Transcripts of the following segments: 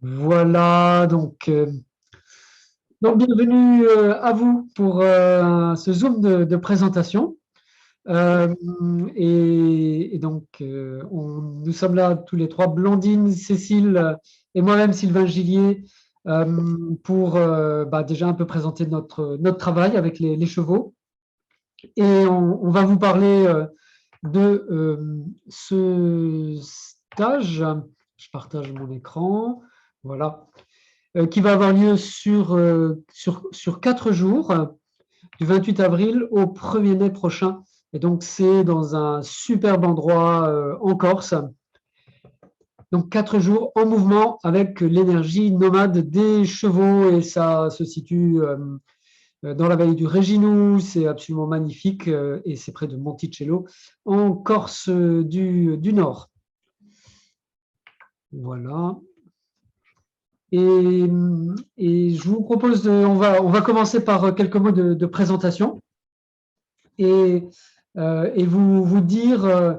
Voilà, donc bienvenue à vous pour ce Zoom de présentation. Euh, nous sommes là tous les trois, Blandine, Cécile et moi-même, Sylvain Gillier, pour déjà un peu présenter notre travail avec les chevaux. Et on va vous parler ce stage. Je partage mon écran. Voilà, qui va avoir lieu sur 4 jours, du 28 avril au 1er mai prochain. Et donc, c'est dans un superbe endroit en Corse. Donc, 4 jours en mouvement avec l'énergie nomade des chevaux. Et ça se situe dans la vallée du Réginou. C'est absolument magnifique et c'est près de Monticello, en Corse du Nord. Voilà. Et, et je vous propose, on va commencer par quelques mots de présentation et, et vous dire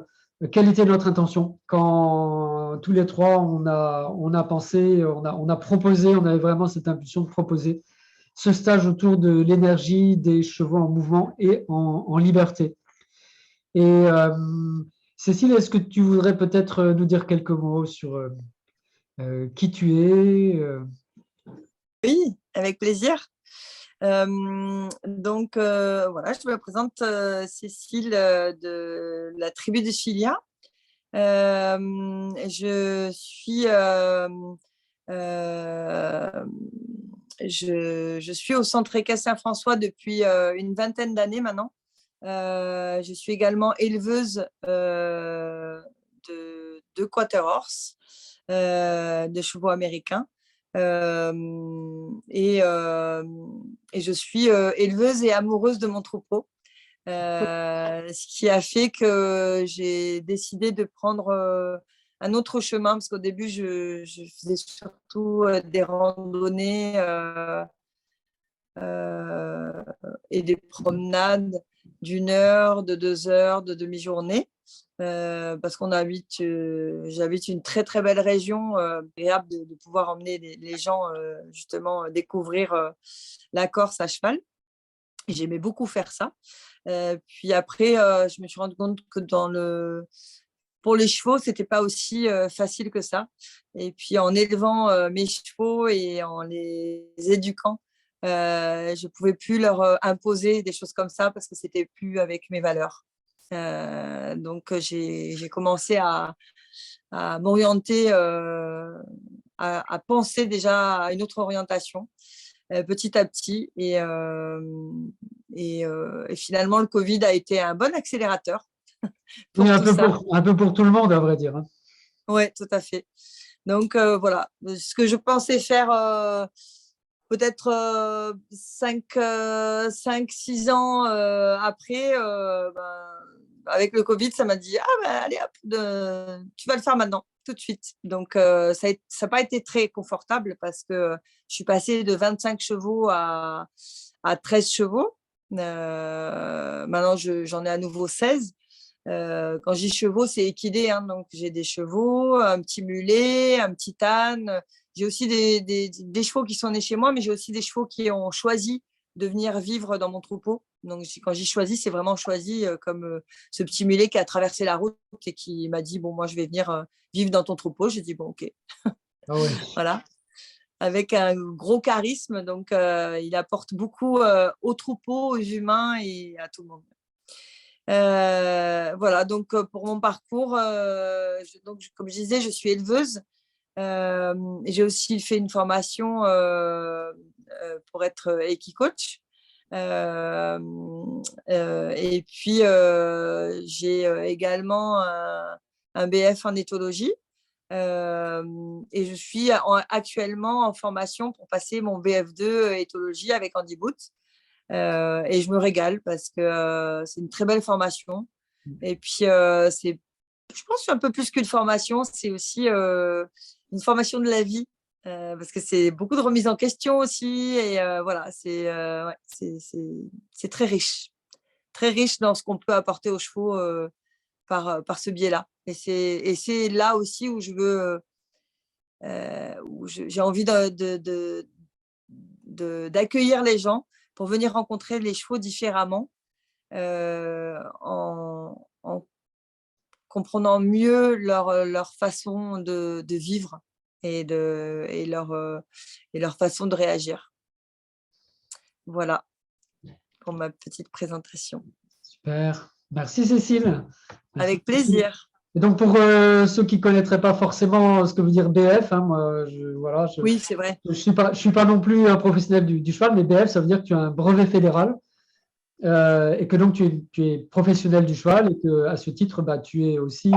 quelle était notre intention. Quand tous les trois, on a pensé, on a proposé, on avait vraiment cette impulsion de proposer ce stage autour de l'énergie des chevaux en mouvement et en liberté. Et Cécile, est-ce que tu voudrais peut-être nous dire quelques mots sur qui tu es Oui, avec plaisir. Voilà, je me présente Cécile de la tribu des Chilia. Je suis euh, je suis au centre Équestre Saint-François depuis une vingtaine d'années maintenant. Je suis également éleveuse de quarter horse, de chevaux américains. Et, et je suis éleveuse et amoureuse de mon troupeau, ce qui a fait que j'ai décidé de prendre un autre chemin, parce qu'au début, je faisais surtout des randonnées et des promenades d'1 heure, de 2 heures, de demi-journée. Parce j'habite une très très belle région, agréable de pouvoir emmener les gens justement découvrir la Corse à cheval. J'aimais beaucoup faire ça. Puis après, je me suis rendu compte que pour les chevaux, c'était pas aussi facile que ça. Et puis en élevant mes chevaux et en les éduquant, je pouvais plus leur imposer des choses comme ça parce que c'était plus avec mes valeurs. Donc j'ai commencé à m'orienter, à penser déjà à une autre orientation petit à petit. Et finalement, le Covid a été un bon accélérateur Oui, pour tout ça. un peu pour tout le monde, à vrai dire, hein. Oui, tout à fait. Donc voilà, ce que je pensais faire peut-être 5-6 ans après, avec le Covid, ça m'a dit, ah ben allez hop, tu vas le faire maintenant, tout de suite. Donc ça n'a pas été très confortable parce que je suis passée de 25 chevaux à 13 chevaux. Maintenant, j'en ai à nouveau 16. Quand je dis chevaux, c'est équidé, hein, donc j'ai des chevaux, un petit mulet, un petit âne. J'ai aussi des chevaux qui sont nés chez moi, mais j'ai aussi des chevaux qui ont choisi de venir vivre dans mon troupeau. Donc quand j'y choisis, c'est vraiment choisi comme ce petit mulet qui a traversé la route et qui m'a dit, bon, moi je vais venir vivre dans ton troupeau. J'ai dit, bon, ok, Ah ouais. voilà, avec un gros charisme. Donc il apporte beaucoup au troupeau, aux humains et à tout le monde. Voilà, donc pour mon parcours, comme je disais, je suis éleveuse. J'ai aussi fait une formation pour être équicoach. Et puis, j'ai également un BF en éthologie. Et je suis actuellement en formation pour passer mon BF2 éthologie avec Andy Booth. Et je me régale parce que c'est une très belle formation. Et puis, je pense que c'est un peu plus qu'une formation, c'est aussi une formation de la vie. Parce que c'est beaucoup de remise en question aussi. Et voilà, ouais, c'est très riche dans ce qu'on peut apporter aux chevaux par ce biais-là. Et c'est là aussi où je veux où j'ai envie d'accueillir les gens pour venir rencontrer les chevaux différemment, en comprenant mieux leur façon de vivre et leur façon de réagir. Voilà pour ma petite présentation. Super. Merci Cécile. Merci. Avec plaisir. Et donc pour ceux qui ne connaîtraient pas forcément ce que veut dire BF, hein, moi, voilà, Oui, c'est vrai. je suis pas non plus un professionnel du cheval, mais BF, ça veut dire que tu as un brevet fédéral et que donc tu es professionnel du cheval et que à ce titre, bah, tu es aussi,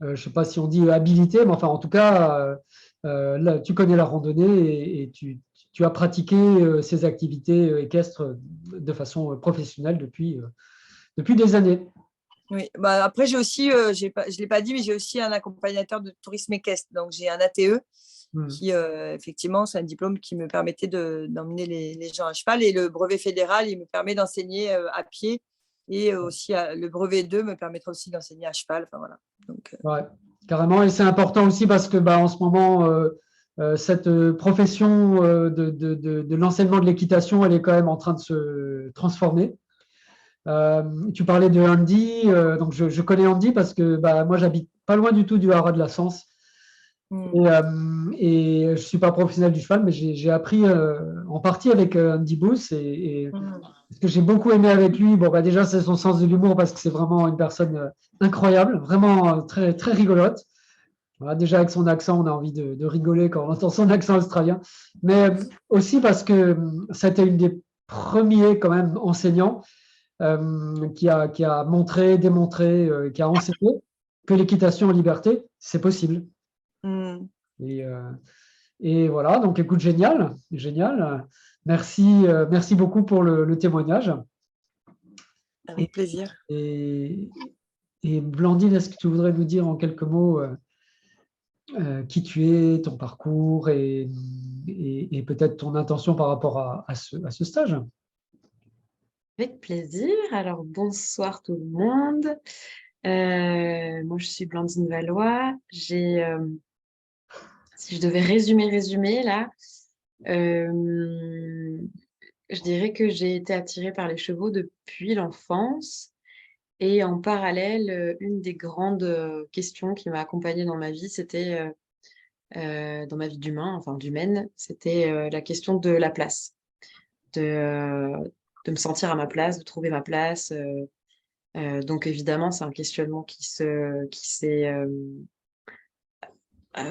je ne sais pas si on dit habilité, mais enfin en tout cas, là, tu connais la randonnée et tu as pratiqué ces activités équestres de façon professionnelle depuis des années. Oui. Bah, après, j'ai aussi, je ne l'ai pas dit, mais j'ai aussi un accompagnateur de tourisme équestre. Donc, j'ai un ATE qui, effectivement, c'est un diplôme qui me permettait d'emmener les gens à cheval. Et le brevet fédéral, il me permet d'enseigner à pied. Et aussi, le brevet 2 me permettra aussi d'enseigner à cheval. Enfin, voilà. Donc, Ouais, carrément. Et c'est important aussi parce que bah, en ce moment, cette profession de l'enseignement de l'équitation, elle est quand même en train de se transformer. Tu parlais de Andy, donc je connais Andy parce que bah, moi j'habite pas loin du tout du Haras de la Sens et je suis pas professionnel du cheval, mais j'ai appris en partie avec Andy Booth et ce que j'ai beaucoup aimé avec lui, bon bah déjà c'est son sens de l'humour parce que c'est vraiment une personne incroyable, vraiment très très rigolote. Voilà, déjà avec son accent, on a envie de rigoler quand on entend son accent australien, mais aussi parce que c'était une des premiers quand même enseignants qui a montré, démontré, qui a enseigné que l'équitation en liberté, c'est possible. Et, euh, et voilà, donc écoute, génial, génial. Merci, merci beaucoup pour le témoignage. avec plaisir. Et, et Blandine, est-ce que tu voudrais nous dire en quelques mots qui tu es, ton parcours et peut-être ton intention par rapport à ce stage? Avec plaisir. Alors, bonsoir tout le monde. Moi, je suis Blandine Valois. Si je devais résumer là, euh, je dirais que j'ai été attirée par les chevaux depuis l'enfance. Et en parallèle, une des grandes questions qui m'a accompagnée dans ma vie, c'était dans ma vie d'humain, enfin d'humaine, c'était la question de la place, de me sentir à ma place, de trouver ma place. Donc évidemment, c'est un questionnement qui s'est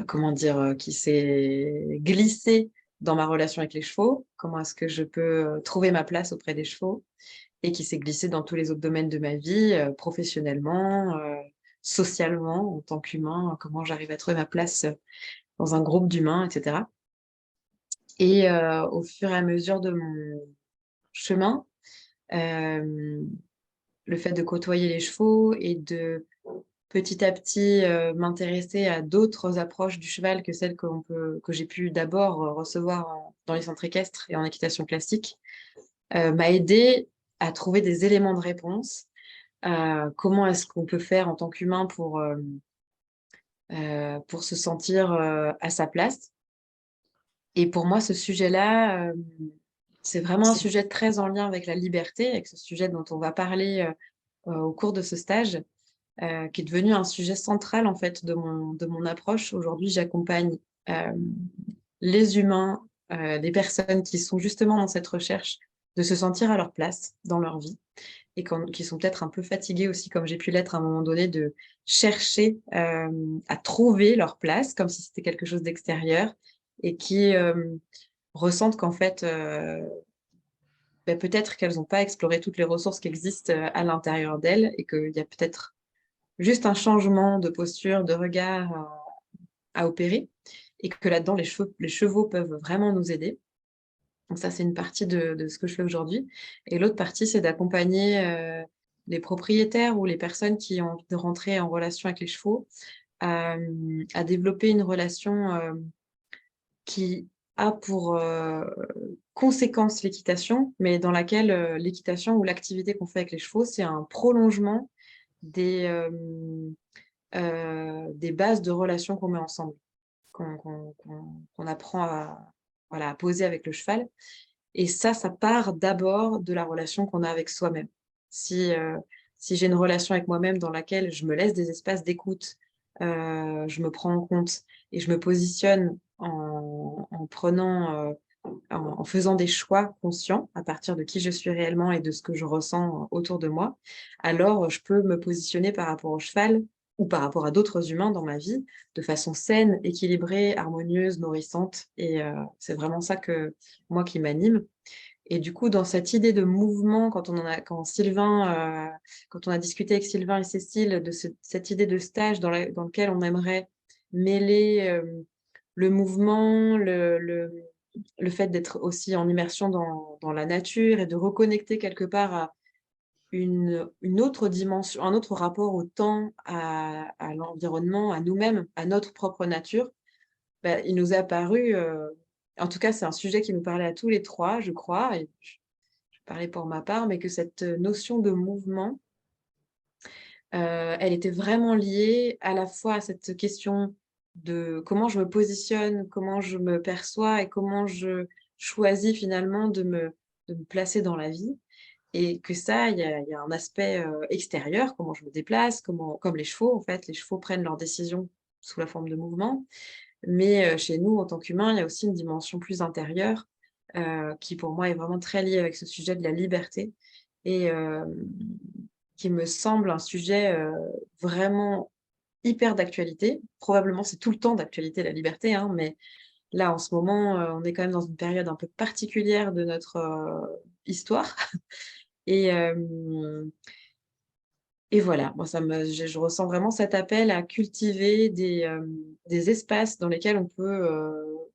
comment dire, qui s'est glissé dans ma relation avec les chevaux. Comment est-ce que je peux trouver ma place auprès des chevaux et qui s'est glissé dans tous les autres domaines de ma vie, professionnellement, socialement, en tant qu'humain, comment j'arrive à trouver ma place dans un groupe d'humains, etc. Et au fur et à mesure de mon chemin, euh, le fait de côtoyer les chevaux et de petit à petit m'intéresser à d'autres approches du cheval que celles que j'ai pu d'abord recevoir dans les centres équestres et en équitation classique, m'a aidé à trouver des éléments de réponse. Comment est-ce qu'on peut faire en tant qu'humain pour se sentir à sa place. Et pour moi, ce sujet-là, c'est vraiment un sujet très en lien avec la liberté, avec ce sujet dont on va parler au cours de ce stage, qui est devenu un sujet central en fait de mon approche. Aujourd'hui, j'accompagne les humains, les personnes qui sont justement dans cette recherche de se sentir à leur place dans leur vie et qui sont peut-être un peu fatigués aussi, comme j'ai pu l'être à un moment donné, de chercher à trouver leur place, comme si c'était quelque chose d'extérieur, et qui ressentent qu'en fait, peut-être qu'elles n'ont pas exploré toutes les ressources qui existent à l'intérieur d'elles, et qu'il y a peut-être juste un changement de posture, de regard à opérer, et que là-dedans, les chevaux peuvent vraiment nous aider. Donc ça, c'est une partie de ce que je fais aujourd'hui. Et l'autre partie, c'est d'accompagner les propriétaires ou les personnes qui ont envie de rentrer en relation avec les chevaux à développer une relation qui a pour conséquence l'équitation, mais dans laquelle l'équitation ou l'activité qu'on fait avec les chevaux, c'est un prolongement des bases de relations qu'on met ensemble. qu'on apprend voilà, à poser avec le cheval. Et ça part d'abord de la relation qu'on a avec soi-même. Si j'ai une relation avec moi-même dans laquelle je me laisse des espaces d'écoute, je me prends en compte et je me positionne en prenant, en faisant des choix conscients à partir de qui je suis réellement et de ce que je ressens autour de moi, alors je peux me positionner par rapport au cheval ou par rapport à d'autres humains dans ma vie de façon saine, équilibrée, harmonieuse, nourrissante. Et c'est vraiment ça moi qui m'anime. Et du coup, dans cette idée de mouvement, quand on a discuté avec Sylvain et Cécile de cette idée de stage dans lequel on aimerait mêler le mouvement, le fait d'être aussi en immersion dans la nature et de reconnecter quelque part à une autre dimension, un autre rapport au temps, à l'environnement, à nous-mêmes, à notre propre nature, bah, il nous a paru, en tout cas, c'est un sujet qui nous parlait à tous les 3, je crois, et je parlais pour ma part, mais que cette notion de mouvement, elle était vraiment liée à la fois à cette question de comment je me positionne, comment je me perçois et comment je choisis finalement de me placer dans la vie. Et que ça, il y a un aspect extérieur, comment je me déplace, comme les chevaux, en fait, les chevaux prennent leurs décisions sous la forme de mouvement. Mais chez nous, en tant qu'humains, il y a aussi une dimension plus intérieure qui, pour moi, est vraiment très liée avec ce sujet de la liberté et qui me semble un sujet vraiment hyper d'actualité. Probablement, c'est tout le temps d'actualité, la liberté, hein, mais là, en ce moment, on est quand même dans une période un peu particulière de notre histoire. Et, et voilà, moi, je ressens vraiment cet appel à cultiver des espaces dans lesquels on peut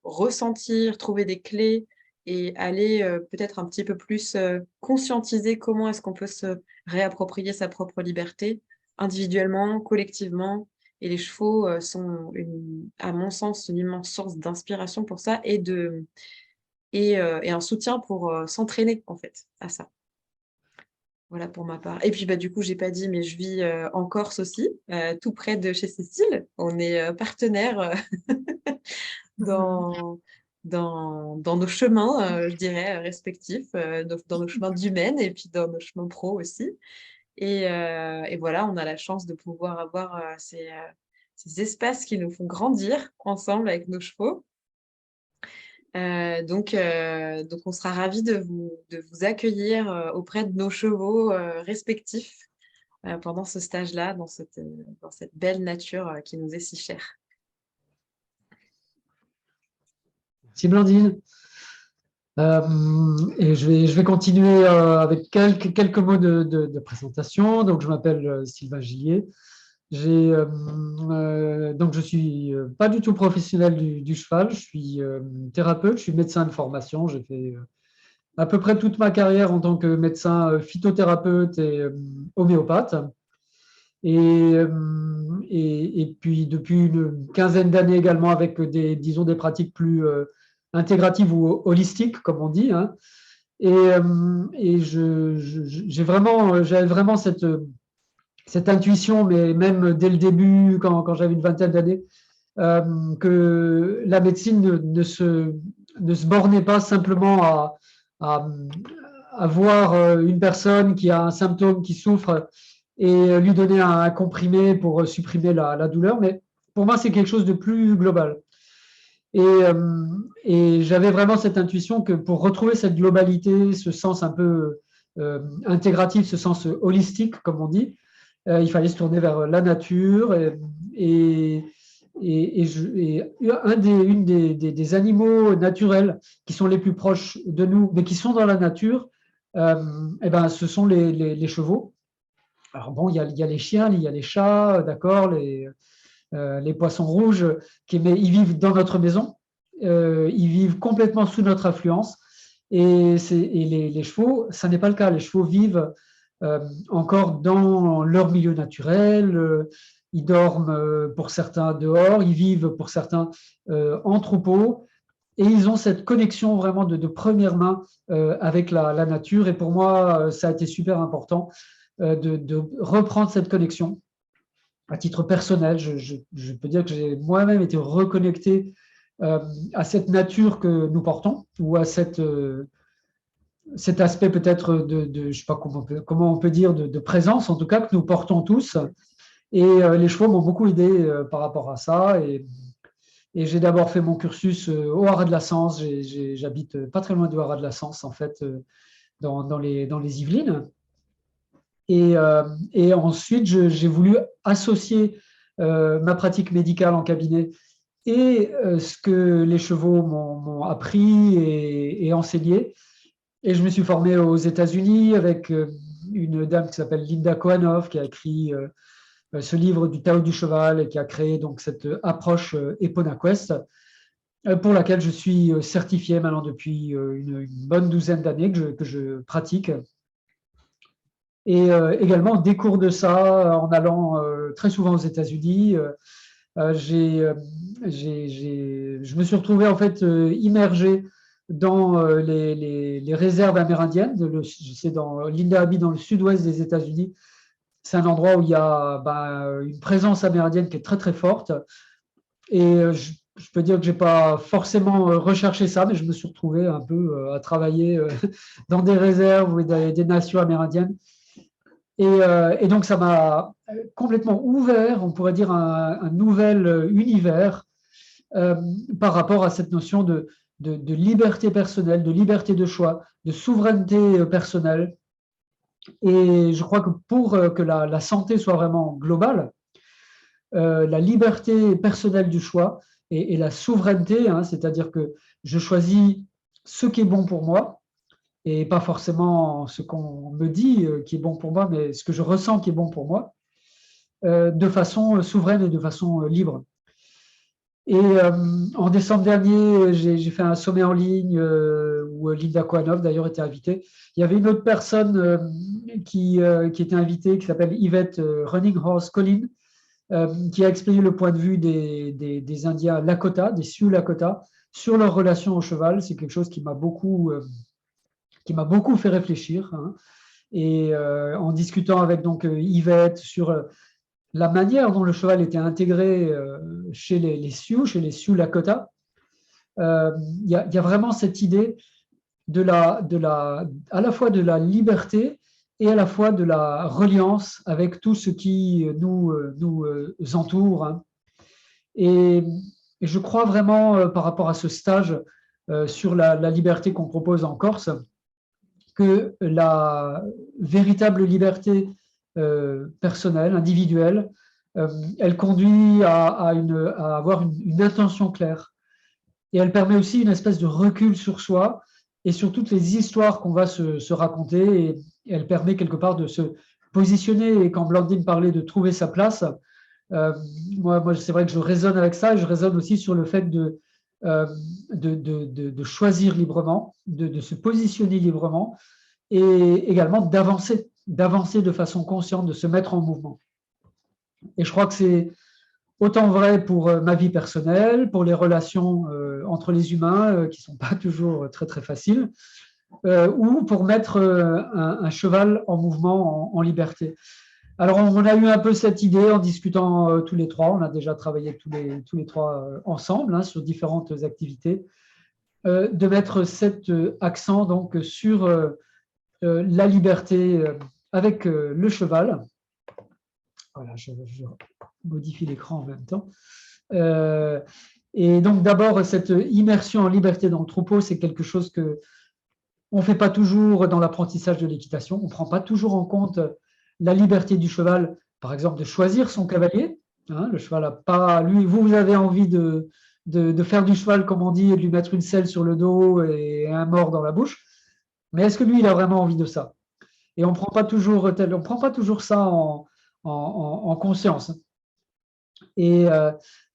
ressentir, trouver des clés et aller peut-être un petit peu plus conscientiser comment est-ce qu'on peut se réapproprier sa propre liberté individuellement, collectivement. Et les chevaux sont, à mon sens, une immense source d'inspiration pour ça et un soutien pour s'entraîner en fait à ça. Voilà pour ma part. Et puis, bah, du coup, j'ai pas dit, mais je vis en Corse aussi, tout près de chez Cécile. On est partenaires dans, dans nos chemins, je dirais, respectifs, dans nos chemins d'humaine et puis dans nos chemins pro aussi. Et voilà, on a la chance de pouvoir avoir ces espaces qui nous font grandir ensemble avec nos chevaux. Donc, on sera ravis de vous accueillir auprès de nos chevaux respectifs pendant ce stage-là, dans cette belle nature qui nous est si chère. Merci Blandine. Et je vais continuer avec quelques mots de présentation. Donc, je m'appelle Sylvain Gillier. Donc, je suis pas du tout professionnel du cheval. Je suis thérapeute, je suis médecin de formation. J'ai fait à peu près toute ma carrière en tant que médecin phytothérapeute et homéopathe. Et puis, depuis une quinzaine d'années également, avec disons, des pratiques plus intégratives ou holistiques, comme on dit. Hein. Et j'avais vraiment cette intuition, mais même dès le début, quand j'avais une vingtaine d'années, que la médecine ne se bornait pas simplement à voir une personne qui a un symptôme, qui souffre, et lui donner un comprimé pour supprimer la douleur. Mais pour moi, c'est quelque chose de plus global. Et j'avais vraiment cette intuition que pour retrouver cette globalité, ce sens un peu intégratif, ce sens holistique, comme on dit, il fallait se tourner vers la nature. Une des animaux naturels qui sont les plus proches de nous, mais qui sont dans la nature, ce sont les chevaux. Alors bon, il y a les chiens, il y a les chats, d'accord, les poissons rouges, mais ils vivent dans notre maison, ils vivent complètement sous notre influence. Et les chevaux, ça n'est pas le cas. Les chevaux vivent encore dans leur milieu naturel. Ils dorment pour certains dehors, ils vivent pour certains en troupeau. Et ils ont cette connexion vraiment de première main avec la nature. Et pour moi, ça a été super important de reprendre cette connexion. à titre personnel, je peux dire que j'ai moi-même été reconnecté à cette nature que nous portons, ou à cet aspect peut-être je ne sais pas comment on peut dire, de présence, en tout cas, que nous portons tous. Et les chevaux m'ont beaucoup aidé par rapport à ça. Et j'ai d'abord fait mon cursus au Haras de la Sens. J'habite pas très loin du Haras de la Sens, en fait, dans les Yvelines. Et ensuite, j'ai voulu associer ma pratique médicale en cabinet et ce que les chevaux m'ont appris et enseigné. Et je me suis formé aux États-Unis avec une dame qui s'appelle Linda Kohanov, qui a écrit ce livre du Tao du cheval et qui a créé donc cette approche EponaQuest, pour laquelle je suis certifié maintenant depuis une bonne douzaine d'années que je pratique. Et également des cours de ça en allant très souvent aux États-Unis. Je me suis retrouvé en fait immergé dans les réserves amérindiennes. C'est dans Linda Abbey, dans le sud-ouest des États-Unis. C'est un endroit où il y a une présence amérindienne qui est très très forte. Et je peux dire que je n'ai pas forcément recherché ça, mais je me suis retrouvé un peu à travailler dans des réserves ou des nations amérindiennes. Et donc, ça m'a complètement ouvert, on pourrait dire, un nouvel univers par rapport à cette notion de liberté personnelle, de liberté de choix, de souveraineté personnelle. Et je crois que pour que la santé soit vraiment globale, la liberté personnelle du choix et la souveraineté, hein, c'est-à-dire que je choisis ce qui est bon pour moi, et pas forcément ce qu'on me dit qui est bon pour moi, mais ce que je ressens qui est bon pour moi, de façon souveraine et de façon libre. Et en décembre dernier, j'ai fait un sommet en ligne où Linda Kohanov d'ailleurs était invitée. Il y avait une autre personne qui était invitée, qui s'appelle Yvette Running Horse Collin, qui a expliqué le point de vue des Indiens Lakota, des Sioux Lakota, sur leur relation au cheval. C'est quelque chose qui m'a beaucoup fait réfléchir. Hein. Et en discutant avec donc Yvette sur la manière dont le cheval était intégré chez les Sioux, chez les Sioux Lakota, il y a vraiment cette idée à la fois de la liberté et à la fois de la reliance avec tout ce qui nous entoure. Hein. Et je crois vraiment, par rapport à ce stage sur la liberté qu'on propose en Corse, que la véritable liberté personnelle, individuelle, elle conduit à avoir une intention claire. Et elle permet aussi une espèce de recul sur soi et sur toutes les histoires qu'on va se raconter. Et elle permet quelque part de se positionner. Et quand Blandine parlait de trouver sa place, moi c'est vrai que je résonne avec ça. Et je résonne aussi sur le fait de choisir librement, de se positionner librement et également d'avancer de façon consciente, de se mettre en mouvement. Et je crois que c'est autant vrai pour ma vie personnelle, pour les relations entre les humains qui ne sont pas toujours très très faciles, ou pour mettre un cheval en mouvement, en liberté. Alors on a eu un peu cette idée en discutant tous les trois, on a déjà travaillé tous les trois ensemble hein, sur différentes activités, de mettre cet accent donc sur la liberté avec le cheval. Voilà, je modifie l'écran en même temps. Et donc d'abord, cette immersion en liberté dans le troupeau, c'est quelque chose que on ne fait pas toujours dans l'apprentissage de l'équitation. On ne prend pas toujours en compte la liberté du cheval, par exemple, de choisir son cavalier. Hein, le cheval n'a pas… Lui, vous avez envie de faire du cheval, comme on dit, et de lui mettre une selle sur le dos et un mors dans la bouche. Mais est-ce que lui, il a vraiment envie de ça? Et on ne prend pas toujours ça en conscience. Et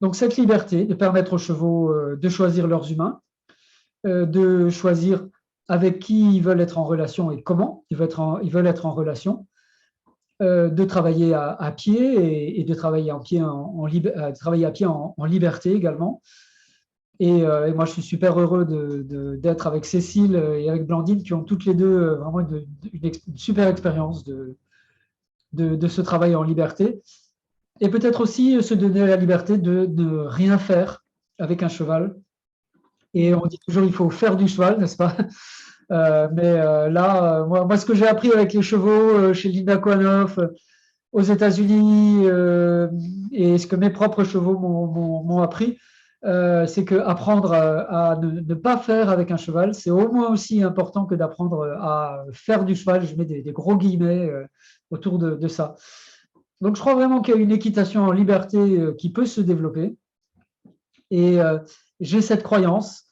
donc, cette liberté de permettre aux chevaux de choisir leurs humains, de choisir avec qui ils veulent être en relation et comment ils veulent être en relation, de travailler à pied et de travailler travailler à pied en liberté également. Et moi, je suis super heureux d'être avec Cécile et avec Blandine, qui ont toutes les deux vraiment une super expérience de ce travail en liberté. Et peut-être aussi se donner la liberté de ne rien faire avec un cheval. Et on dit toujours il faut faire du cheval, n'est-ce pas? Moi, ce que j'ai appris avec les chevaux chez Linda Koanoff aux États-Unis et ce que mes propres chevaux m'ont appris, c'est qu'apprendre à ne pas faire avec un cheval, c'est au moins aussi important que d'apprendre à faire du cheval. Je mets des gros guillemets autour de ça. Donc, je crois vraiment qu'il y a une équitation en liberté qui peut se développer. Et j'ai cette croyance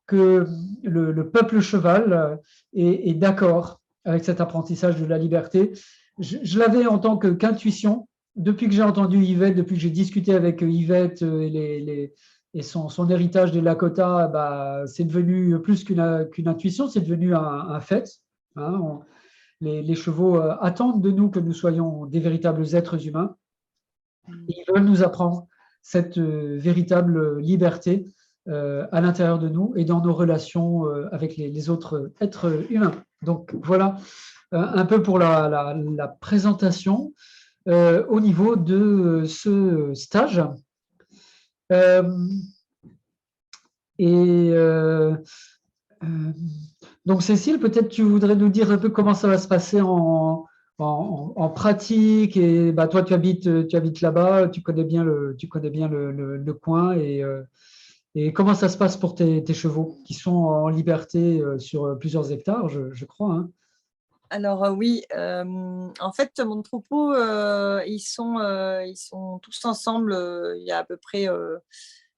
que le peuple cheval est d'accord avec cet apprentissage de la liberté. Je l'avais en tant qu'intuition. Depuis que j'ai entendu Yvette, depuis que j'ai discuté avec Yvette et son héritage des Lakota, bah, c'est devenu plus qu'une intuition, c'est devenu un fait. Hein. Les chevaux attendent de nous que nous soyons des véritables êtres humains. Ils veulent nous apprendre cette véritable liberté à l'intérieur de nous et dans nos relations avec les autres êtres humains. Donc voilà un peu pour la présentation au niveau de ce stage. Donc Cécile, peut-être tu voudrais nous dire un peu comment ça va se passer en pratique. Et bah, toi, tu habites là-bas, tu connais bien le coin. Et comment ça se passe pour tes chevaux qui sont en liberté sur plusieurs hectares, je crois, hein. Alors oui, en fait, mon troupeau, ils sont tous ensemble. Il y a à peu près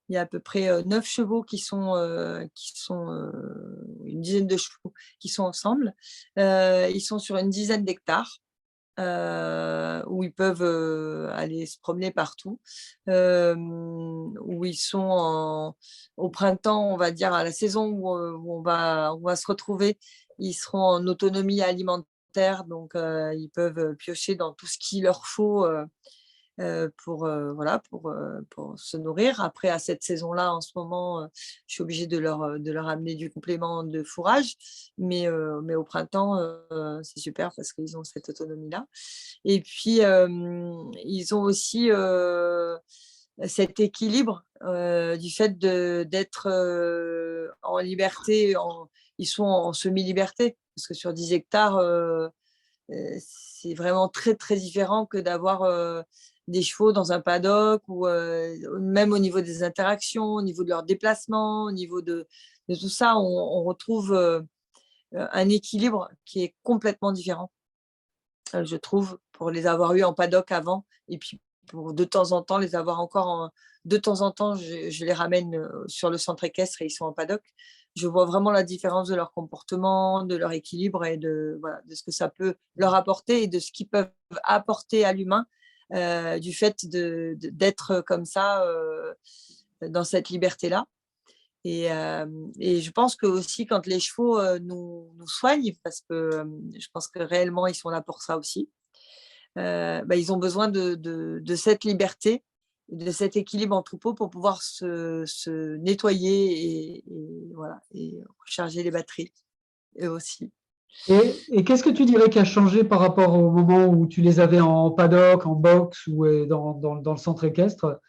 9 chevaux une dizaine de chevaux qui sont ensemble. Ils sont sur une dizaine d'hectares où ils peuvent aller se promener partout. Où ils sont au printemps, on va dire, à la saison où on va se retrouver, ils seront en autonomie alimentaire, donc ils peuvent piocher dans tout ce qu'il leur faut voilà, pour se nourrir. Après, à cette saison-là, en ce moment, je suis obligée de leur amener du complément de fourrage, mais au printemps, c'est super parce qu'ils ont cette autonomie-là. Et puis, ils ont aussi cet équilibre du fait d'être en liberté. Ils sont en semi-liberté, parce que sur 10 hectares, c'est vraiment très, très différent que d'avoir des chevaux dans un paddock ou même au niveau des interactions, au niveau de leurs déplacements, au niveau de tout ça, on retrouve un équilibre qui est complètement différent, je trouve, pour les avoir eus en paddock avant et puis pour de temps en temps les avoir encore de temps en temps, je les ramène sur le centre équestre et ils sont en paddock. Je vois vraiment la différence de leur comportement, de leur équilibre et voilà, de ce que ça peut leur apporter et de ce qu'ils peuvent apporter à l'humain du fait d'être comme ça dans cette liberté-là. Et je pense que aussi quand les chevaux nous soignent, parce que je pense que réellement ils sont là pour ça aussi, bah, ils ont besoin de cette liberté, de cet équilibre en troupeau pour pouvoir se nettoyer voilà, et recharger les batteries, eux aussi. Et qu'est-ce que tu dirais qui a changé par rapport au moment où tu les avais en paddock, en box ou dans le centre équestre?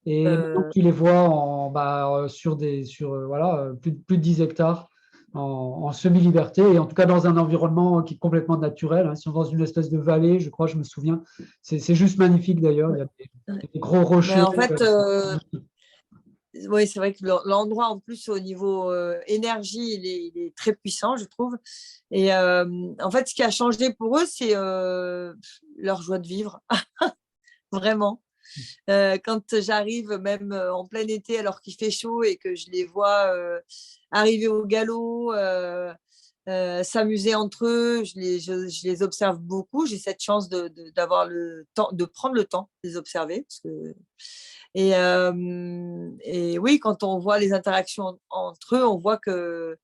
Et maintenant Euh, tu les vois sur plus de 10 hectares en semi-liberté, et en tout cas dans un environnement qui est complètement naturel, hein. Ils sont dans une espèce de vallée, je crois, je me souviens. C'est juste magnifique d'ailleurs. Il y a des gros mais rochers. en fait, oui, c'est vrai que l'endroit, en plus, au niveau énergie, il est très puissant, je trouve. Et en fait, ce qui a changé pour eux, c'est leur joie de vivre, vraiment. Quand j'arrive, même en plein été, alors qu'il fait chaud et que je les vois arriver au galop, s'amuser entre eux, je les observe beaucoup. J'ai cette chance d'avoir le temps, de prendre le temps de les observer. Et oui, quand on voit les interactions entre eux, on voit que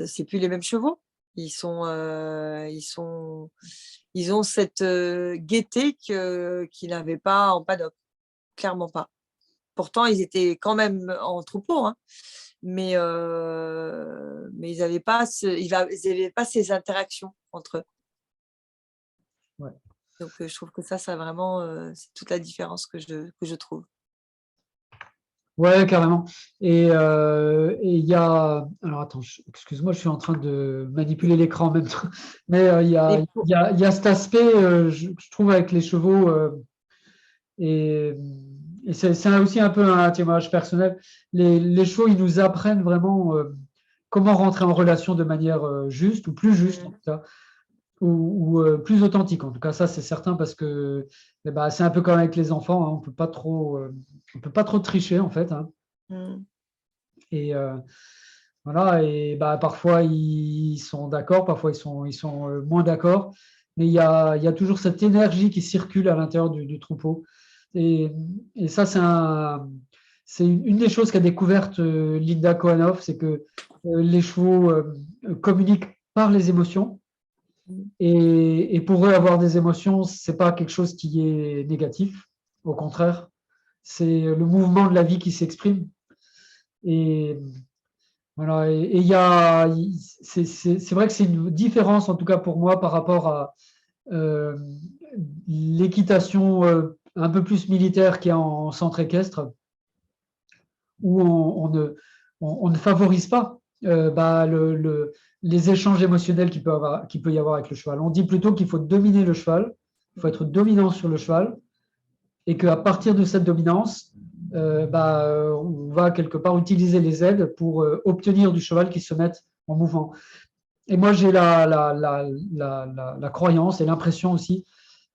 c'est plus les mêmes chevaux. Ils ont cette gaieté qu'ils n'avaient pas en paddock, clairement pas. Pourtant, ils étaient quand même en troupeau, hein, mais ils n'avaient pas, ils avaient pas ces interactions entre eux. Ouais. Donc, je trouve que ça vraiment, c'est toute la différence que je trouve. Ouais, carrément. Et il y a. Alors attends, excuse-moi, je suis en train de manipuler l'écran en même temps. Mais Et pour il y a cet aspect, je trouve, avec les chevaux. Et, et c'est aussi un peu un témoignage personnel. Les chevaux, ils nous apprennent vraiment comment rentrer en relation de manière juste, ou plus juste, en tout cas, ou plus authentique. En tout cas, ça, c'est certain, parce que eh ben, c'est un peu comme avec les enfants, hein, on peut pas trop tricher, en fait, hein. mmh, Et voilà, et bah, parfois ils sont d'accord, parfois ils sont moins d'accord, mais il y a toujours cette énergie qui circule à l'intérieur du troupeau. Et, et ça, c'est une des choses qu'a découverte Linda Kohanov, c'est que les chevaux communiquent par les émotions. mmh, Et pour eux, avoir des émotions, c'est pas quelque chose qui est négatif. Au contraire, c'est le mouvement de la vie qui s'exprime. Et voilà, et c'est vrai que c'est une différence, en tout cas pour moi, par rapport à euh, l'équitation un peu plus militaire qui est en centre équestre, où on ne favorise pas bah, les échanges émotionnels qu'il peut y avoir avec le cheval. On dit plutôt qu'il faut dominer le cheval, il faut être dominant sur le cheval, et qu'à partir de cette dominance, bah, on va quelque part utiliser les aides pour obtenir du cheval qui se mette en mouvement. Et moi, j'ai la croyance et l'impression aussi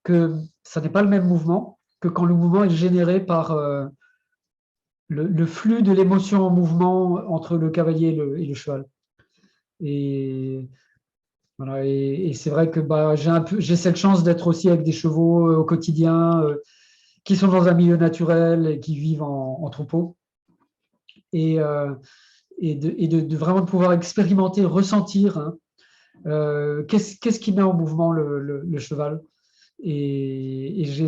que ça n'est pas le même mouvement que quand le mouvement est généré par le flux de l'émotion en mouvement entre le cavalier et le cheval. Et, voilà, et c'est vrai que bah, j'ai cette chance d'être aussi avec des chevaux au quotidien qui sont dans un milieu naturel et qui vivent en troupeau. Et, de vraiment de pouvoir expérimenter, ressentir, hein, qu'est-ce qui met en mouvement le cheval. Et j'ai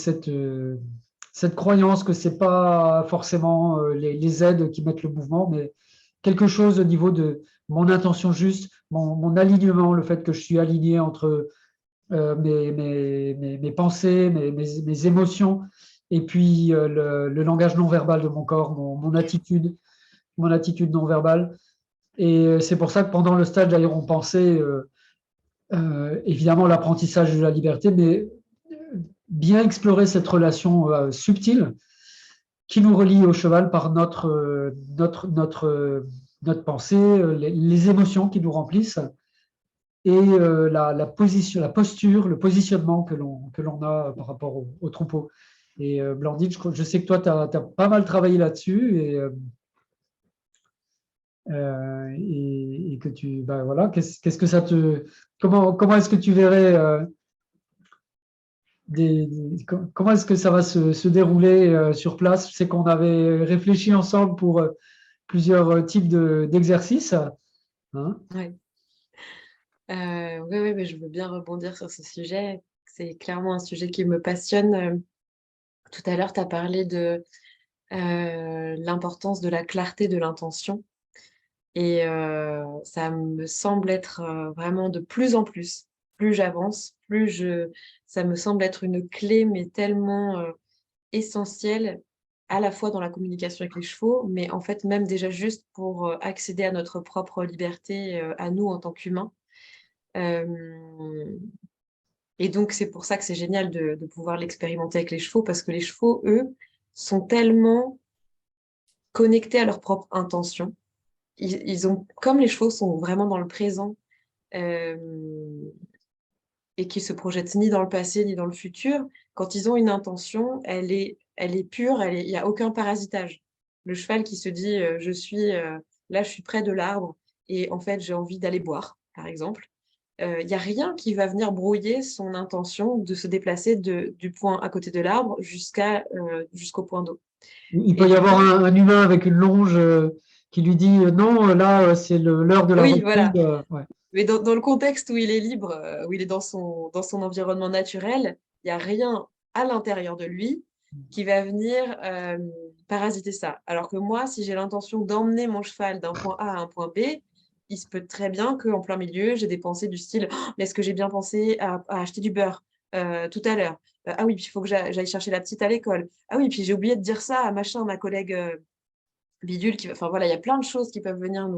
cette croyance que ce n'est pas forcément les aides qui mettent le mouvement, mais quelque chose au niveau de mon intention juste, mon alignement, le fait que je suis aligné entre mes pensées, mes émotions, et puis le langage non verbal de mon corps, mon attitude non verbale. Et c'est pour ça que pendant le stage d'aéron-pensée, évidemment l'apprentissage de la liberté, mais bien explorer cette relation subtile qui nous relie au cheval par notre pensée, les émotions qui nous remplissent, et position, la posture, le positionnement que l'on a par rapport au troupeau. Et Blandine, je sais que toi, tu as pas mal travaillé là-dessus, et que bah, voilà, qu'est-ce que ça te, comment est-ce que tu verrais comment est-ce que ça va se dérouler sur place? Je sais qu'on avait réfléchi ensemble pour plusieurs types d'exercices, hein. Ouais. Oui, oui, mais je veux bien rebondir sur ce sujet. C'est clairement un sujet qui me passionne. Tout à l'heure, tu as parlé de l'importance de la clarté de l'intention. Et ça me semble être vraiment de plus en plus j'avance, ça me semble être une clé, mais tellement essentielle, à la fois dans la communication avec les chevaux, mais en fait même déjà juste pour accéder à notre propre liberté, à nous en tant qu'humains. Hem Et donc c'est pour ça que c'est génial de pouvoir l'expérimenter avec les chevaux, parce que les chevaux, eux, sont tellement connectés à leur propre intention. Ils ont, comme les chevaux sont vraiment dans le présent, hem et qui se projettent ni dans le passé ni dans le futur, quand ils ont une intention, elle est pure, il y a aucun parasitage. Le cheval qui se dit, là, je suis près de l'arbre et en fait, j'ai envie d'aller boire, par exemple. Il y a rien qui va venir brouiller son intention de se déplacer du point à côté de l'arbre jusqu'au point d'eau. Il Et peut y du avoir coup, un humain avec une longe qui lui dit non, là, c'est l'heure de la oui, reprise. voilà. Ouais. Mais dans le contexte où il est libre, où il est dans son environnement naturel, il y a rien à l'intérieur de lui qui va venir, parasiter ça. Alors que moi, si j'ai l'intention d'emmener mon cheval d'un point A à un point B, il se peut très bien qu'en plein milieu, j'ai des pensées du style: «Oh, mais est-ce que j'ai bien pensé à acheter du beurre, tout à l'heure? Ah oui, puis il faut que j'aille chercher la petite à l'école. Ah oui, puis j'ai oublié de dire ça à machin, ma collègue, bidule qui va», enfin voilà, il y a plein de choses qui peuvent venir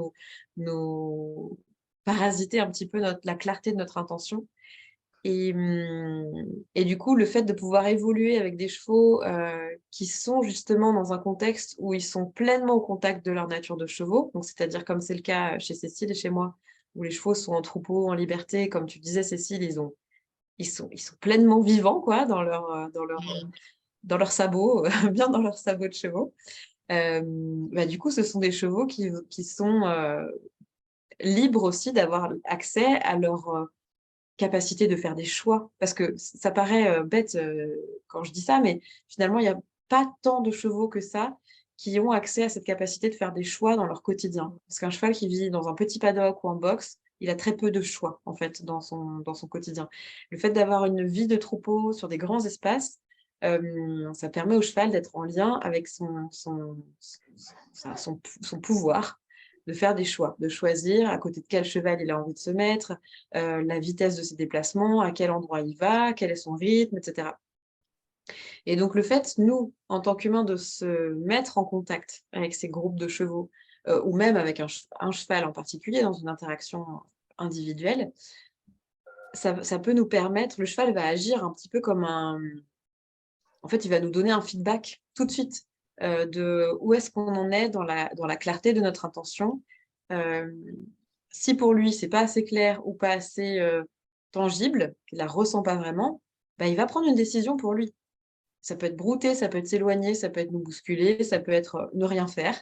nous parasiter un petit peu la clarté de notre intention. Et du coup, le fait de pouvoir évoluer avec des chevaux, qui sont justement dans un contexte où ils sont pleinement au contact de leur nature de chevaux, donc c'est-à-dire comme c'est le cas chez Cécile et chez moi, où les chevaux sont en troupeau, en liberté, comme tu disais Cécile, ils sont pleinement vivants quoi dans leurs sabots, bien dans leurs sabots de chevaux. Bah, du coup, ce sont des chevaux qui sont, libres aussi d'avoir accès à leur, capacité de faire des choix. Parce que ça paraît, bête, quand je dis ça, mais finalement, il y a pas tant de chevaux que ça qui ont accès à cette capacité de faire des choix dans leur quotidien. Parce qu'un cheval qui vit dans un petit paddock ou en box, il a très peu de choix, en fait, dans son quotidien. Le fait d'avoir une vie de troupeau sur des grands espaces, ça permet au cheval d'être en lien avec son pouvoir, de faire des choix, de choisir à côté de quel cheval il a envie de se mettre, la vitesse de ses déplacements, à quel endroit il va, quel est son rythme, et cetera. Et donc le fait, nous, en tant qu'humains, de se mettre en contact avec ces groupes de chevaux, ou même avec un cheval en particulier dans une interaction individuelle, ça peut nous permettre, le cheval va agir un petit peu comme en fait, il va nous donner un feedback tout de suite, de où est-ce qu'on en est dans la clarté de notre intention. Hem, Si pour lui, c'est pas assez clair ou pas assez, tangible, qu'il la ressent pas vraiment, bah, il va prendre une décision pour lui. Ça peut être brouter, ça peut être s'éloigner, ça peut être nous bousculer, ça peut être, ne rien faire.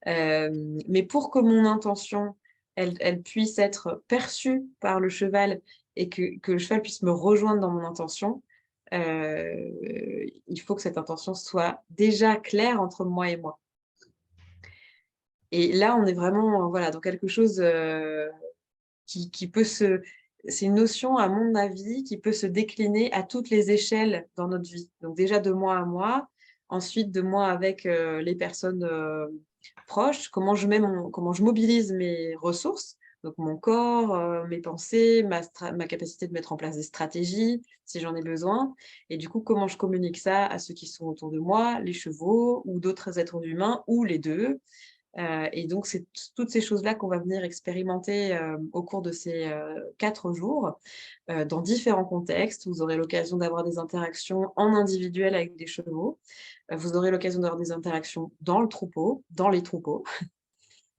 Mais pour que mon intention, elle puisse être perçue par le cheval et que le cheval puisse me rejoindre dans mon intention, il faut que cette intention soit déjà claire entre moi et moi. Et là, on est vraiment, voilà, dans quelque chose, qui peut se c'est une notion, à mon avis, qui peut se décliner à toutes les échelles dans notre vie. Donc déjà de moi à moi, ensuite de moi avec, les personnes, proches, comment je mobilise mes ressources, donc mon corps, mes pensées, ma capacité de mettre en place des stratégies, si j'en ai besoin, et du coup, comment je communique ça à ceux qui sont autour de moi, les chevaux ou d'autres êtres humains ou les 2. Et donc, c'est toutes ces choses-là qu'on va venir expérimenter, au cours de ces, 4 jours, dans différents contextes. Vous aurez l'occasion d'avoir des interactions en individuel avec des chevaux. Vous aurez l'occasion d'avoir des interactions dans le troupeau, dans les troupeaux,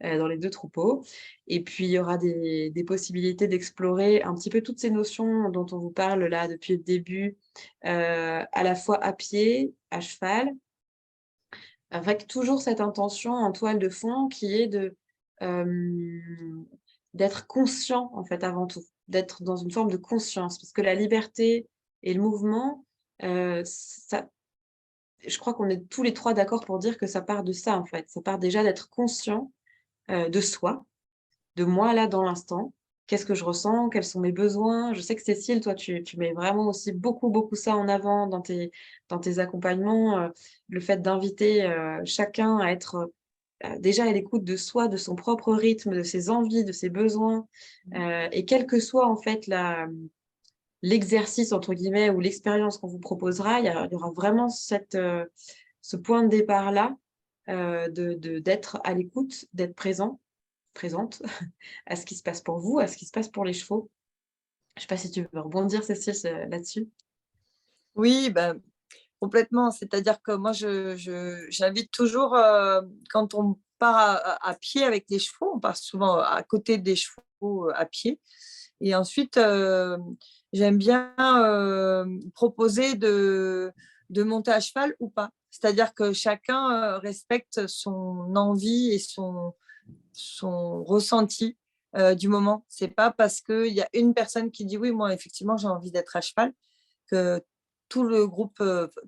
dans les 2 troupeaux. Et puis, il y aura des possibilités d'explorer un petit peu toutes ces notions dont on vous parle là depuis le début, à la fois à pied, à cheval, avec toujours cette intention en toile de fond qui est hem, d'être conscient, en fait, avant tout, d'être dans une forme de conscience. Parce que la liberté et le mouvement, ça je crois qu'on est tous les 3 d'accord pour dire que ça part de ça, en fait. Ça part déjà d'être conscient, de soi, de moi là dans l'instant. Qu'est-ce que je ressens? Quels sont mes besoins? Je sais que Cécile, toi, tu mets vraiment aussi beaucoup, beaucoup ça en avant dans tes accompagnements, le fait d'inviter, chacun à être, déjà à l'écoute de soi, de son propre rythme, de ses envies, de ses besoins, et quel que soit en fait «l'exercice» entre guillemets ou l'expérience qu'on vous proposera, il y aura vraiment ce point de départ-là, d'être à l'écoute, d'être présente à ce qui se passe pour vous, à ce qui se passe pour les chevaux. Je ne sais pas si tu veux rebondir, Cécile, là-dessus? Oui, ben, complètement. C'est-à-dire que moi, j'invite toujours, quand on part à pied avec les chevaux, on part souvent à côté des chevaux, à pied. Et ensuite, j'aime bien, proposer de monter à cheval ou pas. C'est-à-dire que chacun, respecte son envie et son ressenti, du moment. C'est pas parce qu'il y a une personne qui dit: «Oui, moi, effectivement, j'ai envie d'être à cheval», que tout le groupe,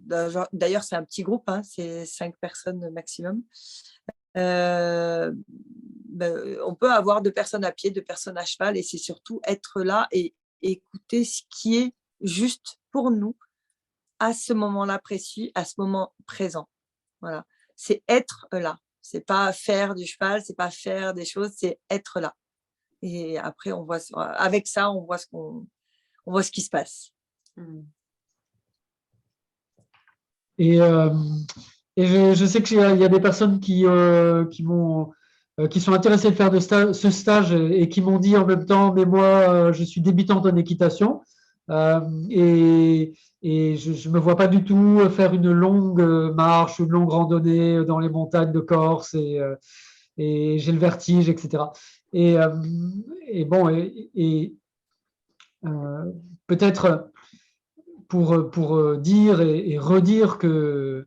d'ailleurs, c'est un petit groupe, hein, c'est 5 personnes maximum. On peut avoir 2 personnes à pied, 2 personnes à cheval, et c'est surtout être là et écouter ce qui est juste pour nous à ce moment-là précis, à ce moment présent. Voilà, c'est être là. C'est pas faire du cheval, c'est pas faire des choses, c'est être là. Et après, avec ça, on voit ce qui se passe. Et je sais qu'il y a des personnes qui sont intéressées de faire ce stage et qui m'ont dit en même temps, mais moi, je suis débutante en équitation et je ne me vois pas du tout faire une longue marche, une longue randonnée dans les montagnes de Corse et j'ai le vertige, etc. Et bon, peut-être pour dire et redire que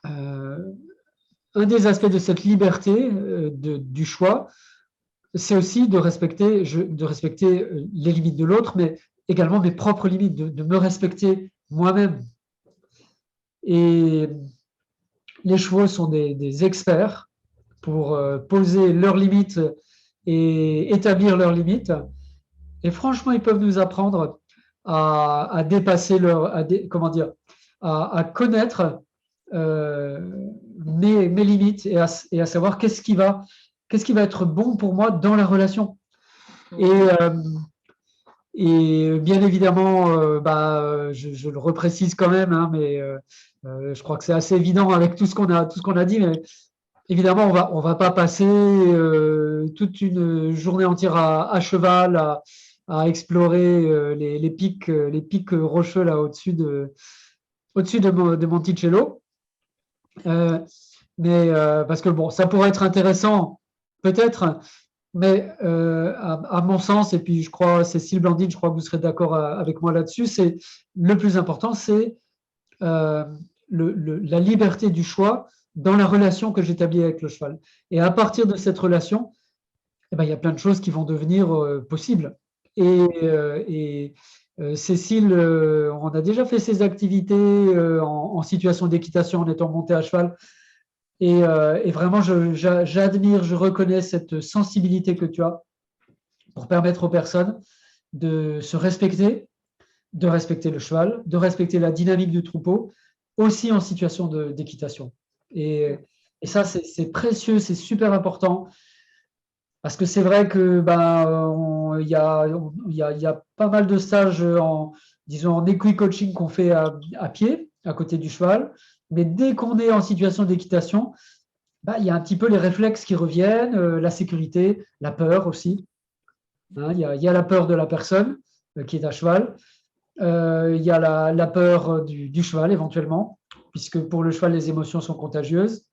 un des aspects de cette liberté du choix, c'est aussi de respecter les limites de l'autre, mais également mes propres limites, de me respecter moi-même. Et les chevaux sont des experts pour poser leurs limites et établir leurs limites. Et franchement, ils peuvent nous apprendre à dépasser à connaître mes limites et à savoir qu'est-ce qui va être bon pour moi dans la relation. Et bien évidemment, je le reprécise quand même, hein, mais je crois que c'est assez évident avec tout ce qu'on a dit, mais évidemment, on va pas passer toute une journée entière à cheval, à explorer les pics rocheux là au-dessus de Monticello. Mais parce que bon, ça pourrait être intéressant, peut-être, mais à mon sens, et puis je crois, Cécile, Blandine, je crois que vous serez d'accord avec moi là-dessus, c'est le plus important, c'est la liberté du choix dans la relation que j'établis avec le cheval. Et à partir de cette relation, eh ben, il y a plein de choses qui vont devenir possibles. Et Cécile, on a déjà fait ces activités en situation d'équitation en étant monté à cheval. Et vraiment, j'admire, je reconnais cette sensibilité que tu as pour permettre aux personnes de se respecter, de respecter le cheval, de respecter la dynamique du troupeau, aussi en situation d'équitation. Et ça, c'est précieux, c'est super important. Parce que c'est vrai que il y a pas mal de stages disons, en équi-coaching qu'on fait à pied, à côté du cheval. Mais dès qu'on est en situation d'équitation, il y a un petit peu les réflexes qui reviennent, la sécurité, la peur aussi. Hein, il y a la peur de la personne qui est à cheval. Il y a la peur du cheval éventuellement, puisque pour le cheval, les émotions sont contagieuses.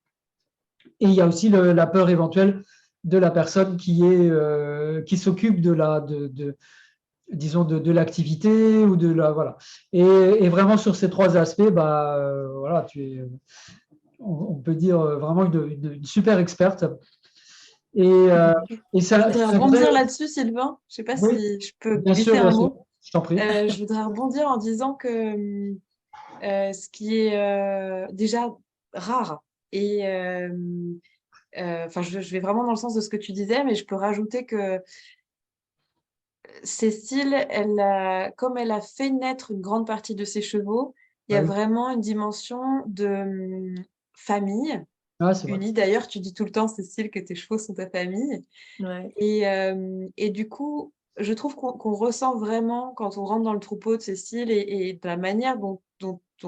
Et il y a aussi la peur éventuelle de la personne qui s'occupe disons de l'activité ou de la voilà. Et vraiment sur ces trois aspects, voilà, on peut dire vraiment une super experte. Et ça, je voudrais rebondir là-dessus, Sylvain. Je ne sais pas si je peux glisser un mot. Je t'en prie. Je voudrais rebondir en disant que ce qui est déjà rare et je vais vraiment dans le sens de ce que tu disais, mais je peux rajouter que Cécile, comme elle a fait naître une grande partie de ses chevaux, il y a vraiment une dimension de famille unie. D'ailleurs, tu dis tout le temps, Cécile, que tes chevaux sont ta famille. Ouais. Et du coup, je trouve qu'on ressent vraiment quand on rentre dans le troupeau de Cécile et de la manière dont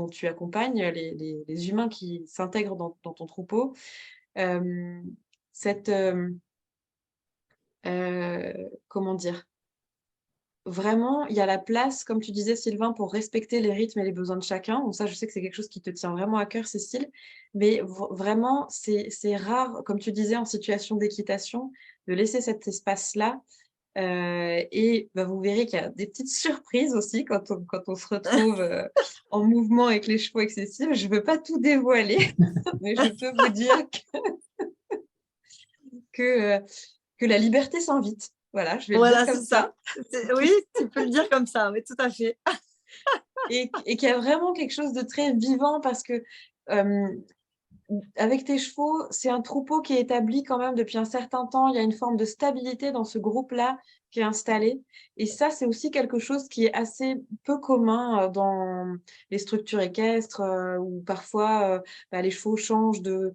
tu accompagnes les humains qui s'intègrent dans ton troupeau, comment dire, vraiment, il y a la place, comme tu disais, Sylvain, pour respecter les rythmes et les besoins de chacun. Donc ça, je sais que c'est quelque chose qui te tient vraiment à cœur, Cécile. Mais vraiment, c'est rare, comme tu disais, en situation d'équitation, de laisser cet espace-là. Et vous verrez qu'il y a des petites surprises aussi quand on se retrouve en mouvement avec les chevaux excessifs. Je ne veux pas tout dévoiler, mais je peux vous dire que la liberté s'invite. Voilà, je vais le dire comme ça. Oui, tu peux le dire comme ça, oui, tout à fait. et qu'il y a vraiment quelque chose de très vivant parce que avec tes chevaux, c'est un troupeau qui est établi quand même depuis un certain temps. Il y a une forme de stabilité dans ce groupe-là qui est installé. Et ça, c'est aussi quelque chose qui est assez peu commun dans les structures équestres où parfois les chevaux changent de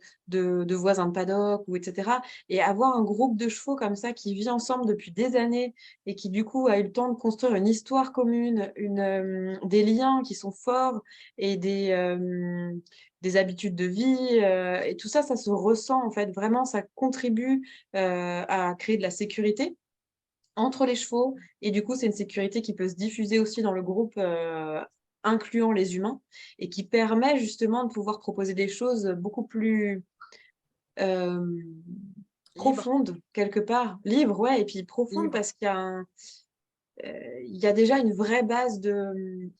voisin de paddock, ou etc. Et avoir un groupe de chevaux comme ça qui vit ensemble depuis des années et qui, du coup, a eu le temps de construire une histoire commune, des liens qui sont forts et des habitudes de vie, et tout ça, ça se ressent en fait. Vraiment, ça contribue à créer de la sécurité entre les chevaux. Et du coup, c'est une sécurité qui peut se diffuser aussi dans le groupe, incluant les humains, et qui permet justement de pouvoir proposer des choses beaucoup plus profondes, quelque part. Libres, ouais, et puis profondes, Libre. parce il y a déjà une vraie base de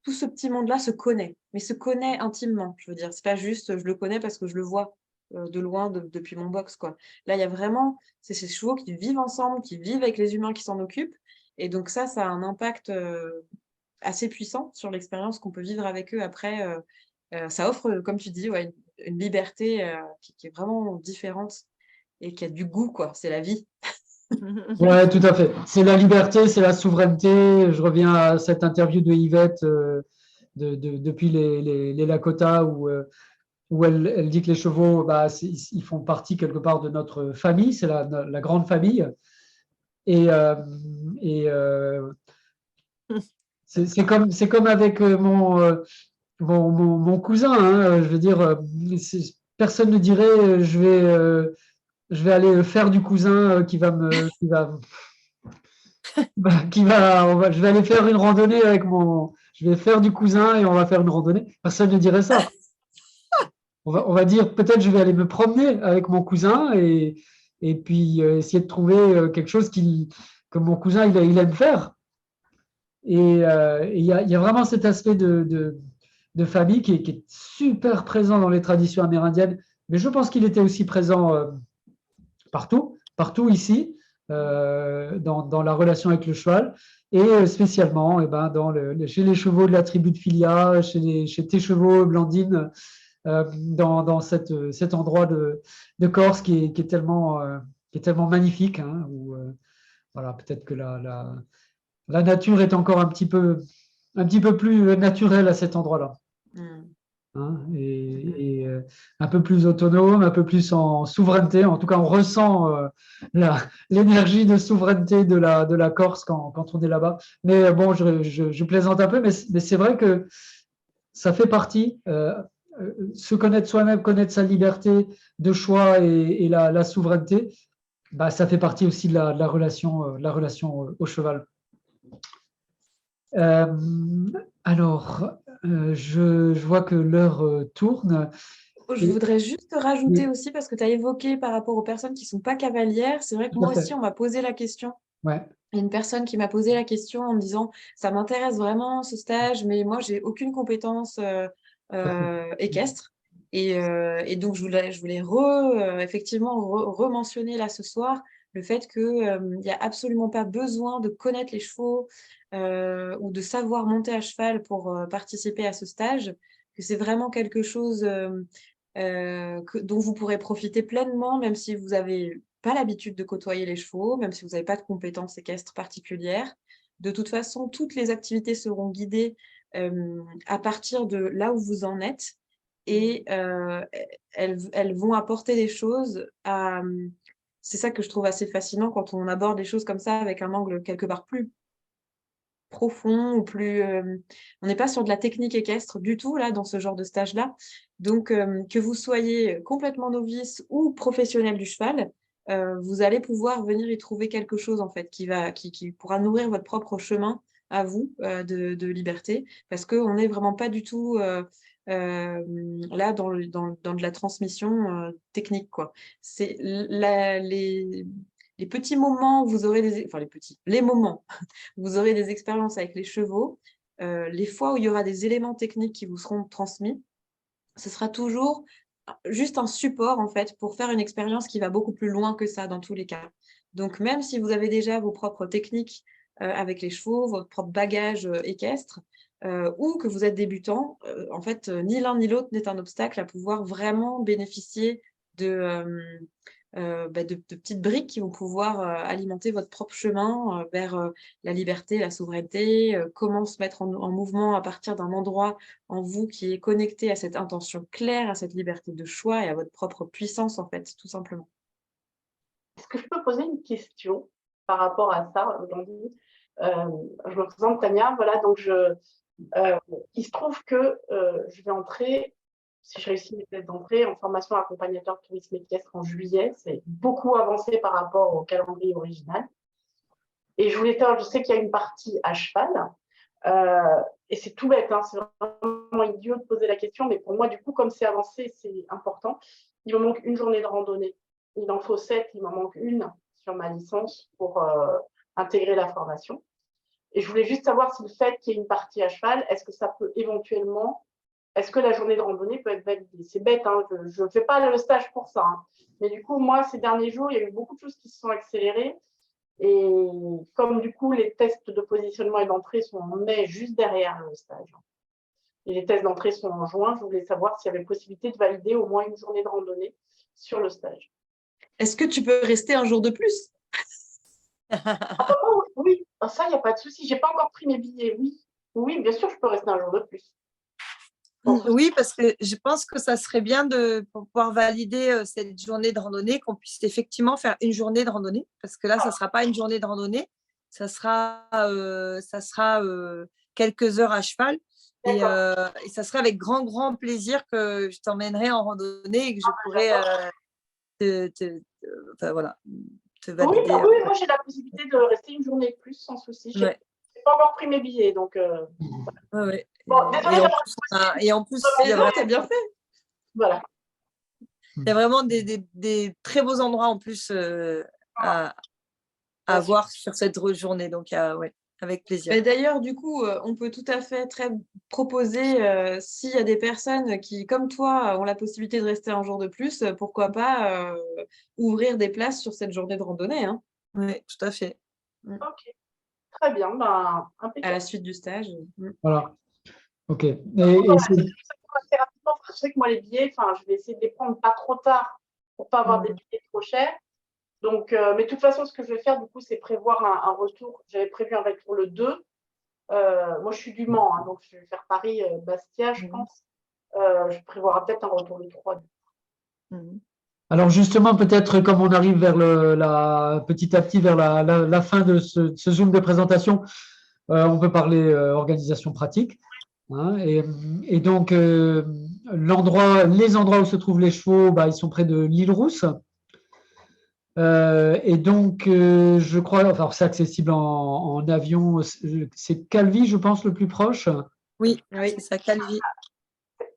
tout ce petit monde-là se connaît, mais se connaît intimement. Je veux dire, c'est pas juste je le connais parce que je le vois de loin depuis mon box, quoi. Là, il y a vraiment, c'est ces chevaux qui vivent ensemble, qui vivent avec les humains qui s'en occupent. Et donc ça a un impact assez puissant sur l'expérience qu'on peut vivre avec eux après. Ça offre, comme tu dis, ouais, une liberté qui est vraiment différente et qui a du goût, quoi. C'est la vie. Ouais, tout à fait. C'est la liberté, c'est la souveraineté. Je reviens à cette interview de Yvette depuis les Lakota où elle dit que les chevaux, bah, ils font partie quelque part de notre famille, c'est la grande famille. Et, euh, et c'est comme avec mon cousin, hein, je veux dire, personne ne dirait je vais aller faire du cousin je vais aller faire une randonnée je vais faire du cousin et on va faire une randonnée. Personne ne dirait ça. On va dire peut-être je vais aller me promener avec mon cousin et puis essayer de trouver quelque chose que mon cousin il aime faire. Et il y a vraiment cet aspect de famille qui est super présent dans les traditions amérindiennes, mais je pense qu'il était aussi présent partout ici, dans la relation avec le cheval, et spécialement ben, chez les chevaux de la tribu de Filia, chez tes chevaux, Blandine, dans cet endroit de Corse qui est tellement magnifique, hein, où voilà, peut-être que la nature est encore un petit peu plus naturelle à cet endroit-là. Mm. Hein, et un peu plus autonome, un peu plus en souveraineté. En tout cas, on ressent l'énergie de souveraineté de la Corse quand on est là-bas. Mais bon, je plaisante un peu, mais c'est vrai que ça fait partie. Se connaître soi-même, connaître sa liberté de choix et la souveraineté, bah, ça fait partie aussi de la relation au cheval. Euh, alors, je vois que l'heure tourne. Je Et, voudrais juste rajouter oui, aussi, parce que tu as évoqué par rapport aux personnes qui ne sont pas cavalières, c'est vrai que tout à moi fait. aussi, on m'a posé la question. Ouais, Il y a une personne qui m'a posé la question en me disant, ça m'intéresse vraiment ce stage, mais moi, j'ai aucune compétence tout à fait. équestre. Et donc, je voulais effectivement rementionner là ce soir le fait qu'il n'y a absolument pas besoin de connaître les chevaux ou de savoir monter à cheval pour participer à ce stage, que c'est vraiment quelque chose dont vous pourrez profiter pleinement, même si vous n'avez pas l'habitude de côtoyer les chevaux, même si vous n'avez pas de compétences équestres particulières. De toute façon, toutes les activités seront guidées à partir de là où vous en êtes, et elles vont apporter des choses à... C'est ça que je trouve assez fascinant quand on aborde les choses comme ça avec un angle quelque part plus profond ou plus... on n'est pas sur de la technique équestre du tout, là, dans ce genre de stage-là. Donc, que vous soyez complètement novice ou professionnel du cheval, vous allez pouvoir venir y trouver quelque chose, en fait, qui pourra nourrir votre propre chemin à vous de liberté, parce qu'on n'est vraiment pas du tout là dans de la transmission technique, quoi. C'est les petits moments où vous aurez enfin les moments vous aurez des expériences avec les chevaux. Les fois où il y aura des éléments techniques qui vous seront transmis, ce sera toujours juste un support, en fait, pour faire une expérience qui va beaucoup plus loin que ça, dans tous les cas. Donc, même si vous avez déjà vos propres techniques avec les chevaux, votre propre bagage équestre, ou que vous êtes débutant, en fait, ni l'un ni l'autre n'est un obstacle à pouvoir vraiment bénéficier de petites briques qui vont pouvoir alimenter votre propre chemin vers la liberté, la souveraineté, comment se mettre en mouvement à partir d'un endroit en vous qui est connecté à cette intention claire, à cette liberté de choix et à votre propre puissance, en fait, tout simplement. Est-ce que je peux poser une question par rapport à ça aujourd'hui? Je me présente Tania, voilà, donc il se trouve que je vais entrer, si je réussis mes tests d'entrée, en formation accompagnateur tourisme équestre en juillet. C'est beaucoup avancé par rapport au calendrier original. Et je voulais savoir, je sais qu'il y a une partie à cheval, et c'est tout bête, hein, c'est vraiment idiot de poser la question, mais pour moi, du coup, comme c'est avancé, c'est important. Il me manque une journée de randonnée. Il en faut 7, il m'en manque une sur ma licence pour intégrer la formation. Et je voulais juste savoir si le fait qu'il y ait une partie à cheval, est-ce que ça peut éventuellement, est-ce que la journée de randonnée peut être validée? C'est bête, hein, je ne fais pas le stage pour ça. Hein. Mais du coup, moi, ces derniers jours, il y a eu beaucoup de choses qui se sont accélérées. Et comme du coup, les tests de positionnement et d'entrée sont en mai, juste derrière le stage, et les tests d'entrée sont en juin, je voulais savoir s'il y avait possibilité de valider au moins une journée de randonnée sur le stage. Est-ce que tu peux rester un jour de plus? Oui, ça, il n'y a pas de souci. Je n'ai pas encore pris mes billets, oui. Oui, bien sûr, je peux rester un jour de plus. Oui, parce que je pense que ça serait bien pour pouvoir valider cette journée de randonnée, qu'on puisse effectivement faire une journée de randonnée, parce que là, ça ne sera pas une journée de randonnée, ça sera quelques heures à cheval. Et ça serait avec grand, grand plaisir que je t'emmènerai en randonnée et que je pourrais te valider. Oui, moi, j'ai la possibilité de rester une journée de plus sans souci. Je n'ai pas encore pris mes billets, donc… Ouais. Bon, désolé, et en plus, il y a vraiment, t'as bien fait. Voilà. Il y a vraiment des très beaux endroits en plus à voir sur cette journée. Donc, avec plaisir. D'ailleurs, du coup, on peut tout à fait proposer, s'il y a des personnes qui, comme toi, ont la possibilité de rester un jour de plus, pourquoi pas ouvrir des places sur cette journée de randonnée. Hein. Oui, tout à fait. Ok, très bien. À la suite du stage. Voilà. Ok. Assez rapidement, je sais que moi, les billets, je vais essayer de les prendre pas trop tard pour ne pas avoir des billets trop chers. Donc, mais de toute façon, ce que je vais faire, du coup, c'est prévoir un retour. J'avais prévu un retour le 2. Moi, je suis du Mans, hein, donc je vais faire Paris-Bastia, je pense. Je prévoirai peut-être un retour le 3. Alors justement, peut-être comme on arrive vers petit à petit vers la fin de ce Zoom de présentation, on peut parler organisation pratique. Hein, et donc, les endroits où se trouvent les chevaux, ils sont près de l'île Rousse. Et donc, je crois, enfin, c'est accessible en avion, c'est Calvi, je pense, le plus proche. Oui, c'est ça, Calvi.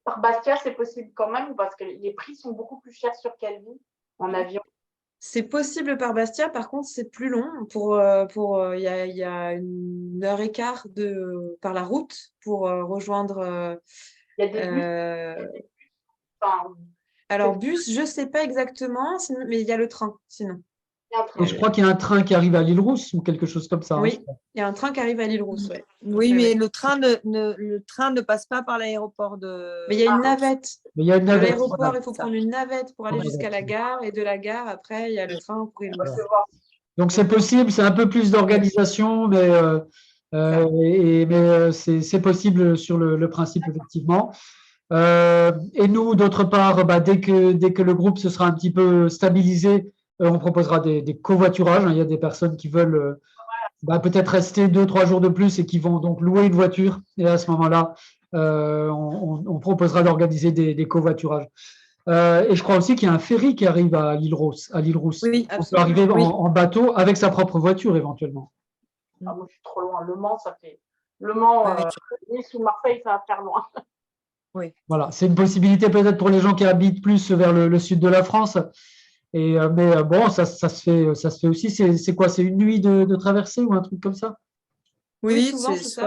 Par Bastia, c'est possible quand même, parce que les prix sont beaucoup plus chers sur Calvi en avion. C'est possible par Bastia, par contre, c'est plus long. Il y a 1h15 par la route pour rejoindre. Il y a des bus. Alors, bus, je ne sais pas exactement, mais il y a le train, sinon. Et je crois qu'il y a un train qui arrive à l'île Rousse ou quelque chose comme ça. Oui, il y a un train qui arrive à l'île Rousse. Ouais. Oui, mais le train ne passe pas par l'aéroport de… Mais il y a une navette. Mais il y a une navette. De l'aéroport, il faut prendre une navette pour aller jusqu'à la gare. Et de la gare, après, il y a le train pour l'île Rousse. Donc, c'est possible, c'est un peu plus d'organisation, mais c'est possible sur le principe, effectivement. Et nous, d'autre part, dès que le groupe se sera un petit peu stabilisé, on proposera des covoiturages. Hein. Il y a des personnes qui veulent peut-être rester 2-3 jours de plus et qui vont donc louer une voiture. Et à ce moment-là, on proposera d'organiser des covoituraurs. Et je crois aussi qu'il y a un ferry qui arrive à l'île Rousse. Oui, on peut arriver en bateau avec sa propre voiture éventuellement. Moi, je suis trop loin. Le Mans, ça fait… Le Mans, Nice ou Marseille, ça va faire loin. Oui. Voilà, c'est une possibilité peut-être pour les gens qui habitent plus vers le sud de la France. Mais bon, ça se fait aussi. C'est quoi? C'est une nuit de traversée ou un truc comme ça? Oui, souvent, c'est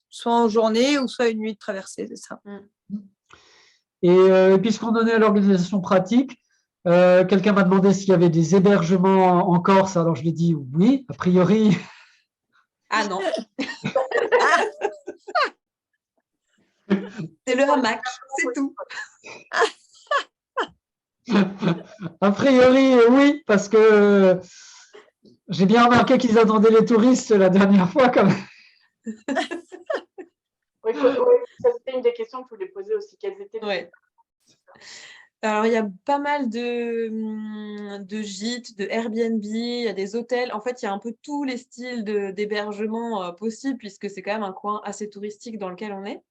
soit en journée ou soit une nuit de traversée, c'est ça. Et puisqu'on en est à l'organisation pratique, quelqu'un m'a demandé s'il y avait des hébergements en Corse. Alors je lui ai dit oui, a priori. Ah non. C'est le hamac, c'est tout. A priori, oui, parce que j'ai bien remarqué qu'ils attendaient les touristes la dernière fois quand même. Oui, ça c'était une des questions que je voulais poser aussi. Quelles étaient les... Ouais. Alors, il y a pas mal de gîtes, de Airbnb, il y a des hôtels. En fait, il y a un peu tous les styles d'hébergement possibles, puisque c'est quand même un coin assez touristique dans lequel on est.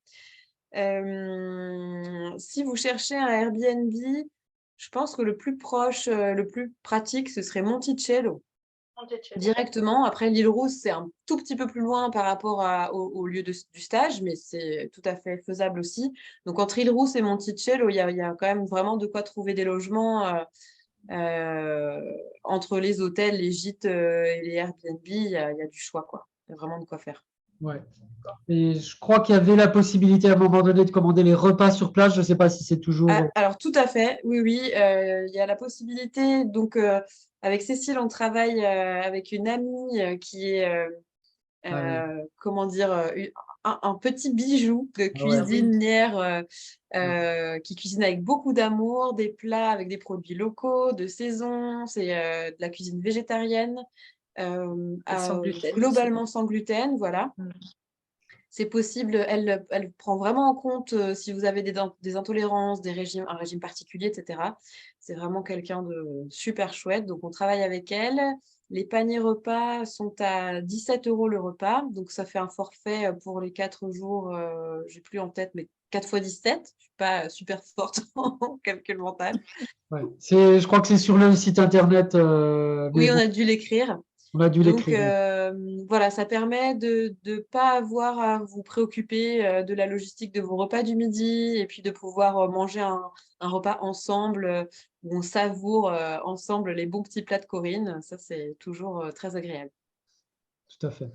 Si vous cherchez un Airbnb, je pense que le plus proche, le plus pratique, ce serait Monticello. Directement. Après, l'île Rousse, c'est un tout petit peu plus loin par rapport au lieu du stage, mais c'est tout à fait faisable aussi. Donc, entre île Rousse et Monticello, il y a quand même vraiment de quoi trouver des logements. Entre les hôtels, les gîtes et les Airbnb, il y a du choix, quoi. Il y a vraiment de quoi faire. Ouais. Et je crois qu'il y avait la possibilité à un moment donné de commander les repas sur place. Je ne sais pas si c'est toujours. Alors, tout à fait, oui, oui. Il y a la possibilité. Donc, avec Cécile, on travaille avec une amie qui est, comment dire, un petit bijou de cuisinière qui cuisine avec beaucoup d'amour, des plats avec des produits locaux, de saison. C'est de la cuisine végétarienne, sans gluten globalement sans gluten, voilà. C'est possible, elle prend vraiment en compte si vous avez des intolérances, un régime particulier, etc. C'est vraiment quelqu'un de super chouette. Donc, on travaille avec elle. Les paniers repas sont à 17 € le repas. Donc, ça fait un forfait pour les 4 jours. Je n'ai plus en tête, mais 4 fois 17. Je ne suis pas super forte en calcul mental. Ouais. Je crois que c'est sur le site internet. Oui, on a dû l'écrire. On a dû Donc, l'écrire. voilà, ça permet de ne pas avoir à vous préoccuper de la logistique de vos repas du midi et puis de pouvoir manger un repas ensemble où on savoure ensemble les bons petits plats de Corinne. Ça, c'est toujours très agréable. Tout à fait.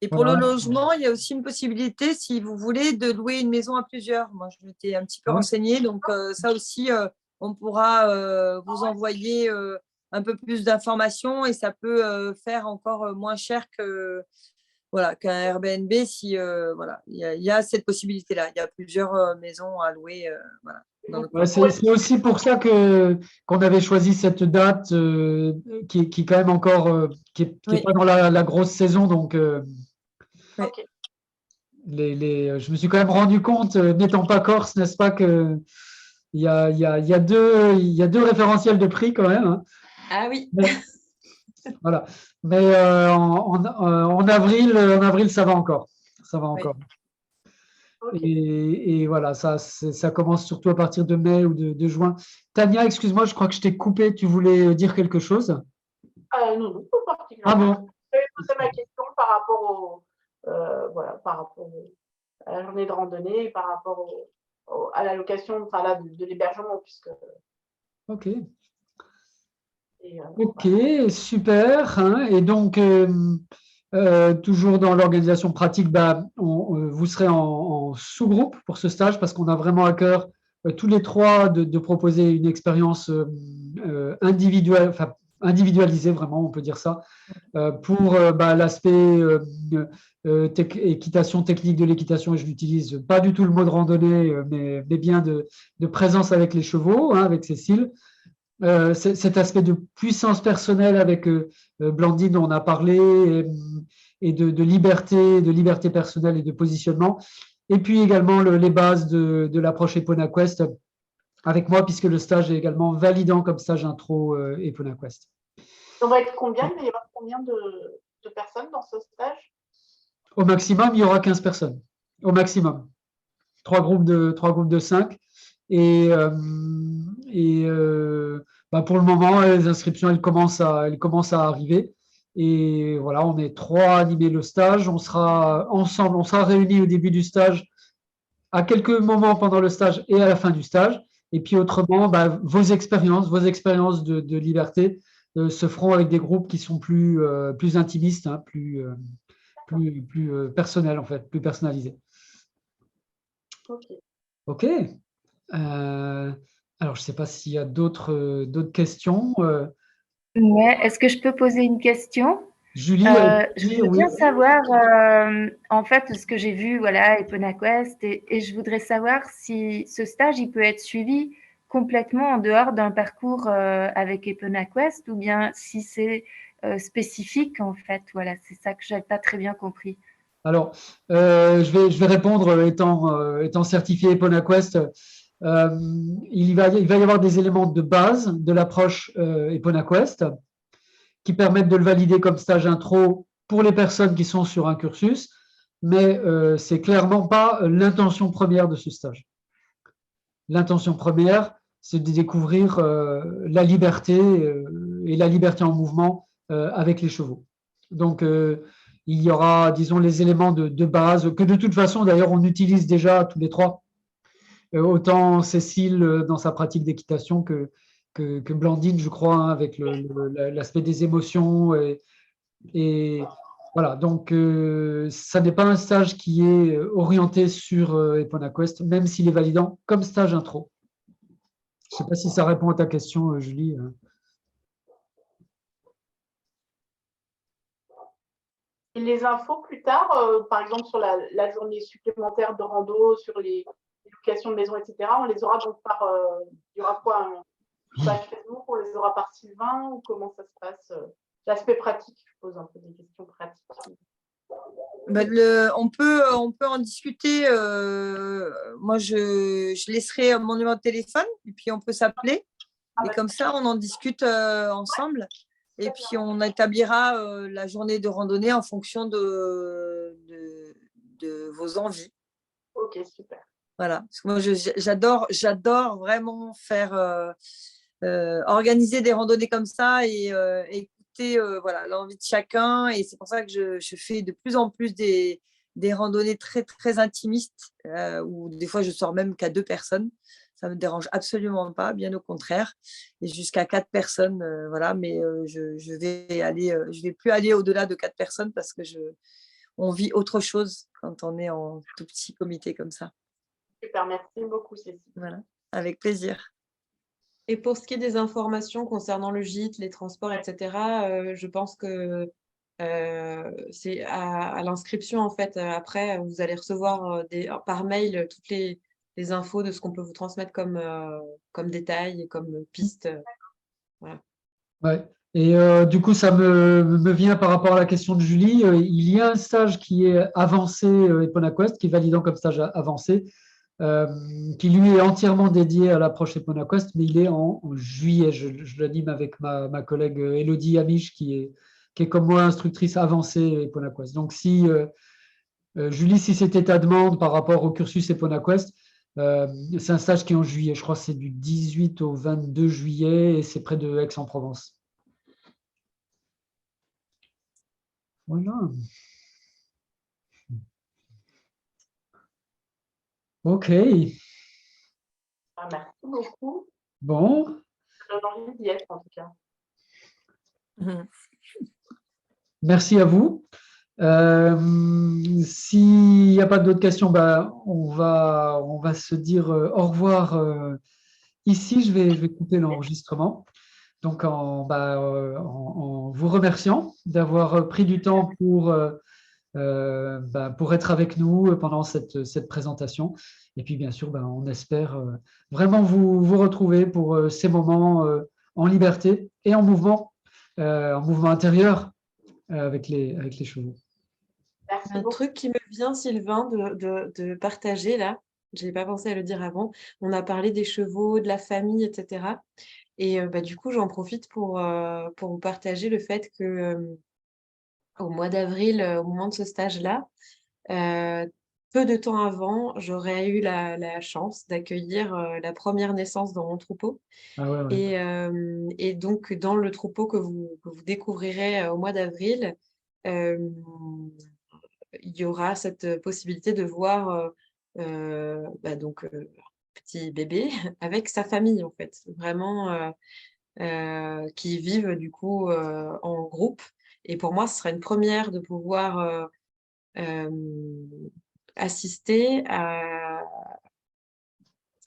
Et pour le logement, il y a aussi une possibilité, si vous voulez, de louer une maison à plusieurs. Moi, je m'étais un petit peu renseignée. Donc, ça aussi, on pourra vous envoyer un peu plus d'informations et ça peut faire encore moins cher qu'un Airbnb si voilà, il y a cette possibilité-là. Il y a plusieurs maisons à louer. Voilà, c'est aussi pour ça qu'on avait choisi cette date qui est quand même encore qui est pas dans la grosse saison. Donc, je me suis quand même rendu compte, n'étant pas corse, n'est-ce pas, qu'il y a deux référentiels de prix quand même. Hein. Ah oui. Voilà. Mais en avril, ça va encore. Ça va encore. Et voilà, ça commence surtout à partir de mai ou de juin. Tania, excuse-moi, je crois que je t'ai coupé. Tu voulais dire quelque chose? Non, pas particulièrement. Ah bon? Je vais poser ma question par rapport par rapport à la journée de randonnée et par rapport à la location de l'hébergement. Puisque... Ok. Ok, super. Hein. Et donc, toujours dans l'organisation pratique, vous serez en sous-groupe pour ce stage parce qu'on a vraiment à cœur tous les trois de proposer une expérience individualisée, vraiment, on peut dire ça, pour l'aspect équitation, technique de l'équitation. Et je n'utilise pas du tout le mot de randonnée, mais bien de présence avec les chevaux, hein, avec Cécile. Cet aspect de puissance personnelle avec Blandine dont on a parlé et de liberté personnelle et de positionnement. Et puis également les bases de l'approche EponaQuest avec moi puisque le stage est également validant comme stage intro EponaQuest. On va être combien? Il va y avoir combien de personnes dans ce stage? Au maximum, il y aura 15 personnes. Au maximum. Trois groupes de 5. Et pour le moment, les inscriptions, elles commencent à arriver. Et voilà, on est 3 à animer le stage. On sera ensemble, on sera réunis au début du stage, à quelques moments pendant le stage et à la fin du stage. Et puis autrement, vos expériences de liberté se feront avec des groupes qui sont plus intimistes, hein, plus personnels en fait, plus personnalisés. Ok. Alors, je ne sais pas s'il y a d'autres questions. Ouais. Est-ce que je peux poser une question? Julie, Je Julie, voudrais oui. bien savoir, en fait, ce que j'ai vu, voilà, EponaQuest, et je voudrais savoir si ce stage, il peut être suivi complètement en dehors d'un parcours avec EponaQuest, ou bien si c'est spécifique, en fait. Voilà, c'est ça que je n'avais pas très bien compris. Alors, je vais répondre étant certifié EponaQuest. Il va y avoir des éléments de base de l'approche EponaQuest qui permettent de le valider comme stage intro pour les personnes qui sont sur un cursus, mais ce n'est clairement pas l'intention première de ce stage. L'intention première, c'est de découvrir la liberté et la liberté en mouvement avec les chevaux. Donc, il y aura, disons, les éléments de base que de toute façon, d'ailleurs, on utilise déjà tous les trois. Autant Cécile dans sa pratique d'équitation que Blandine, je crois, hein, avec l'aspect des émotions. Et voilà, donc ça n'est pas un stage qui est orienté sur EponaQuest, même s'il est validant comme stage intro. Je ne sais pas si ça répond à ta question, Julie. Et les infos plus tard, par exemple sur la journée supplémentaire de rando, sur les locations de maison, etc., on les aura donc par. Il y aura quoi, un page Facebook, on les aura par Sylvain, ou comment ça se passe? L'aspect pratique, je pose un peu des questions pratiques. On peut en discuter. Moi, je laisserai mon numéro de téléphone et puis on peut s'appeler. Et comme ça, on en discute ensemble. Et puis, on établira la journée de randonnée en fonction de vos envies. Ok, super. Voilà. Parce que moi, j'adore vraiment faire organiser des randonnées comme ça et écouter voilà, l'envie de chacun. Et c'est pour ça que je fais de plus en plus des randonnées très, très intimistes où des fois, je sors même qu'à 2 personnes. Ça ne me dérange absolument pas, bien au contraire. Et jusqu'à 4 personnes, voilà. Mais je vais plus aller au-delà de 4 personnes parce que on vit autre chose quand on est en tout petit comité comme ça. Super, merci beaucoup, Cécile. Voilà, avec plaisir. Et pour ce qui est des informations concernant le gîte, les transports, etc., je pense que c'est à l'inscription, en fait. Après, vous allez recevoir par mail toutes les infos de ce qu'on peut vous transmettre comme détails et comme pistes. Voilà. Ouais. Et du coup, ça me vient par rapport à la question de Julie. Il y a un stage qui est avancé EponaQuest, qui est validant comme stage avancé, qui lui est entièrement dédié à l'approche EponaQuest, mais il est en juillet. Je l'anime avec ma collègue Elodie Amiche, qui est comme moi instructrice avancée EponaQuest. Donc, si Julie, si c'était ta demande par rapport au cursus EponaQuest, c'est un stage qui est en juillet. Je crois que c'est du 18 au 22 juillet et c'est près de Aix-en-Provence. Voilà. OK. Merci beaucoup. Bon. Ça donne envie d'y être, en tout cas. Merci à vous. S'il n'y a pas d'autres questions, on va se dire au revoir. Ici, je vais couper l'enregistrement. Donc, en vous remerciant d'avoir pris du temps pour être avec nous pendant cette présentation. Et puis, bien sûr, on espère vraiment vous retrouver pour ces moments en liberté et en mouvement intérieur avec les chevaux. Merci Un beaucoup. truc qui me vient, Sylvain, de partager là, je n'ai pas pensé à le dire avant, on a parlé des chevaux, de la famille, etc. Et du coup, j'en profite pour vous partager le fait que au mois d'avril, au moment de ce stage-là, peu de temps avant, j'aurais eu la chance d'accueillir la première naissance dans mon troupeau. Ah ouais, ouais. Et donc, dans le troupeau que vous découvrirez au mois d'avril, euh, il y aura cette possibilité de voir donc, petit bébé avec sa famille, en fait, vraiment qui vivent du coup en groupe. Et pour moi, ce sera une première de pouvoir assister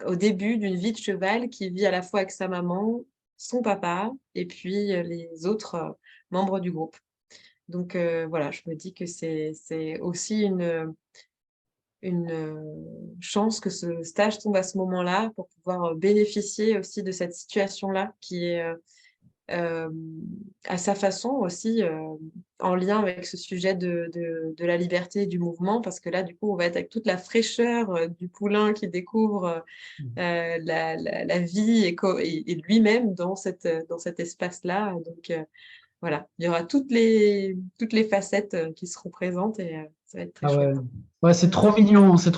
au début d'une vie de cheval qui vit à la fois avec sa maman, son papa et puis les autres membres du groupe. Donc voilà, je me dis que c'est aussi une chance que ce stage tombe à ce moment-là pour pouvoir bénéficier aussi de cette situation-là qui est à sa façon aussi en lien avec ce sujet de la liberté et du mouvement, parce que là, du coup, on va être avec toute la fraîcheur du poulain qui découvre la vie et lui-même dans cet espace-là. Donc, voilà, il y aura toutes les facettes qui seront présentes et ça va être très Ah ouais. chouette. Ouais, c'est trop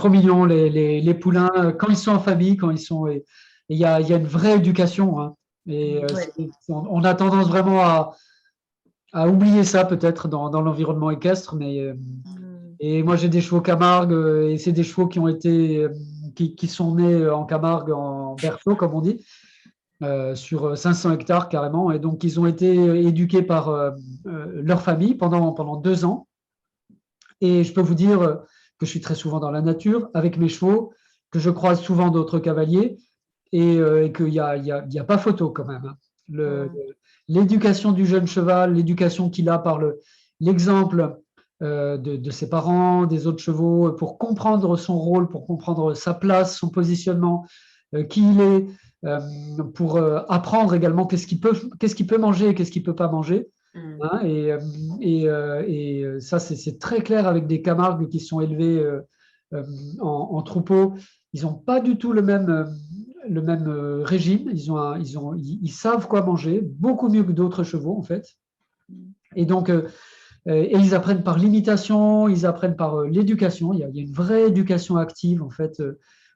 mignon les poulains quand ils sont en famille, quand ils sont. Et il y a une vraie éducation, hein. Et Ouais. on a tendance vraiment à oublier ça peut-être dans l'environnement équestre, mais et moi j'ai des chevaux Camargue et c'est des chevaux qui ont été qui sont nés en Camargue en berceau comme on dit sur 500 hectares carrément et donc ils ont été éduqués par leur famille pendant 2 ans. Et je peux vous dire que je suis très souvent dans la nature avec mes chevaux, que je croise souvent d'autres cavaliers et qu'il n'y a pas photo quand même, hein. L'éducation du jeune cheval, l'éducation qu'il a par l'exemple de ses parents, des autres chevaux, pour comprendre son rôle, pour comprendre sa place, son positionnement, qui il est, euh, pour apprendre également qu'est-ce qu'il peut manger et qu'est-ce qu'il ne peut pas manger. Hein, et ça, c'est très clair avec des Camargues qui sont élevés en troupeau. Ils n'ont pas du tout le même régime. Ils savent quoi manger, beaucoup mieux que d'autres chevaux, en fait. Et donc, et ils apprennent par l'imitation, ils apprennent par l'éducation. Il y a une vraie éducation active, en fait,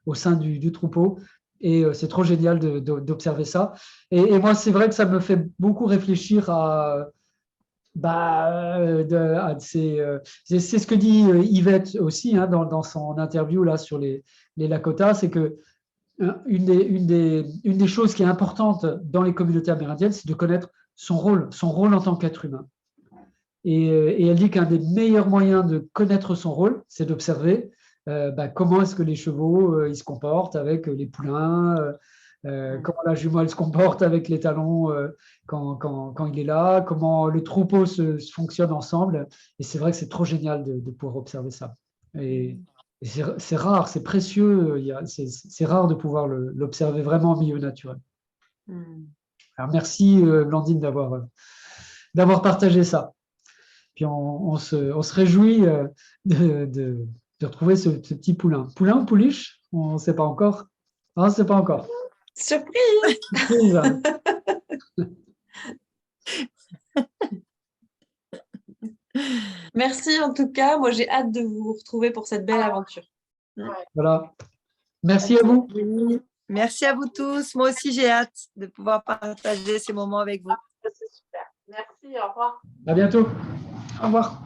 au sein du troupeau. Et c'est trop génial d'observer ça. Et moi, c'est vrai que ça me fait beaucoup réfléchir à c'est ce que dit Yvette aussi hein, dans son interview là sur les Lakota, c'est que une des choses qui est importante dans les communautés amérindiennes, c'est de connaître son rôle en tant qu'être humain. Et elle dit qu'un des meilleurs moyens de connaître son rôle, c'est d'observer comment est-ce que les chevaux ils se comportent avec les poulains, comment la jument elle se comporte avec les talons quand il est là, comment le troupeau se fonctionne ensemble. Et c'est vrai que c'est trop génial de pouvoir observer ça. Et c'est rare, c'est précieux, c'est rare de pouvoir l'observer vraiment en milieu naturel. Alors merci Blandine d'avoir partagé ça. Puis on se réjouit de retrouver ce petit poulain. Poulain ou pouliche? On ne sait pas encore. Non, on ne sait pas encore. Surprise! Surprise. Merci en tout cas. Moi, j'ai hâte de vous retrouver pour cette belle aventure. Voilà. Merci à vous. Merci à vous tous. Moi aussi, j'ai hâte de pouvoir partager ces moments avec vous. C'est super. Merci, au revoir. À bientôt. Au revoir.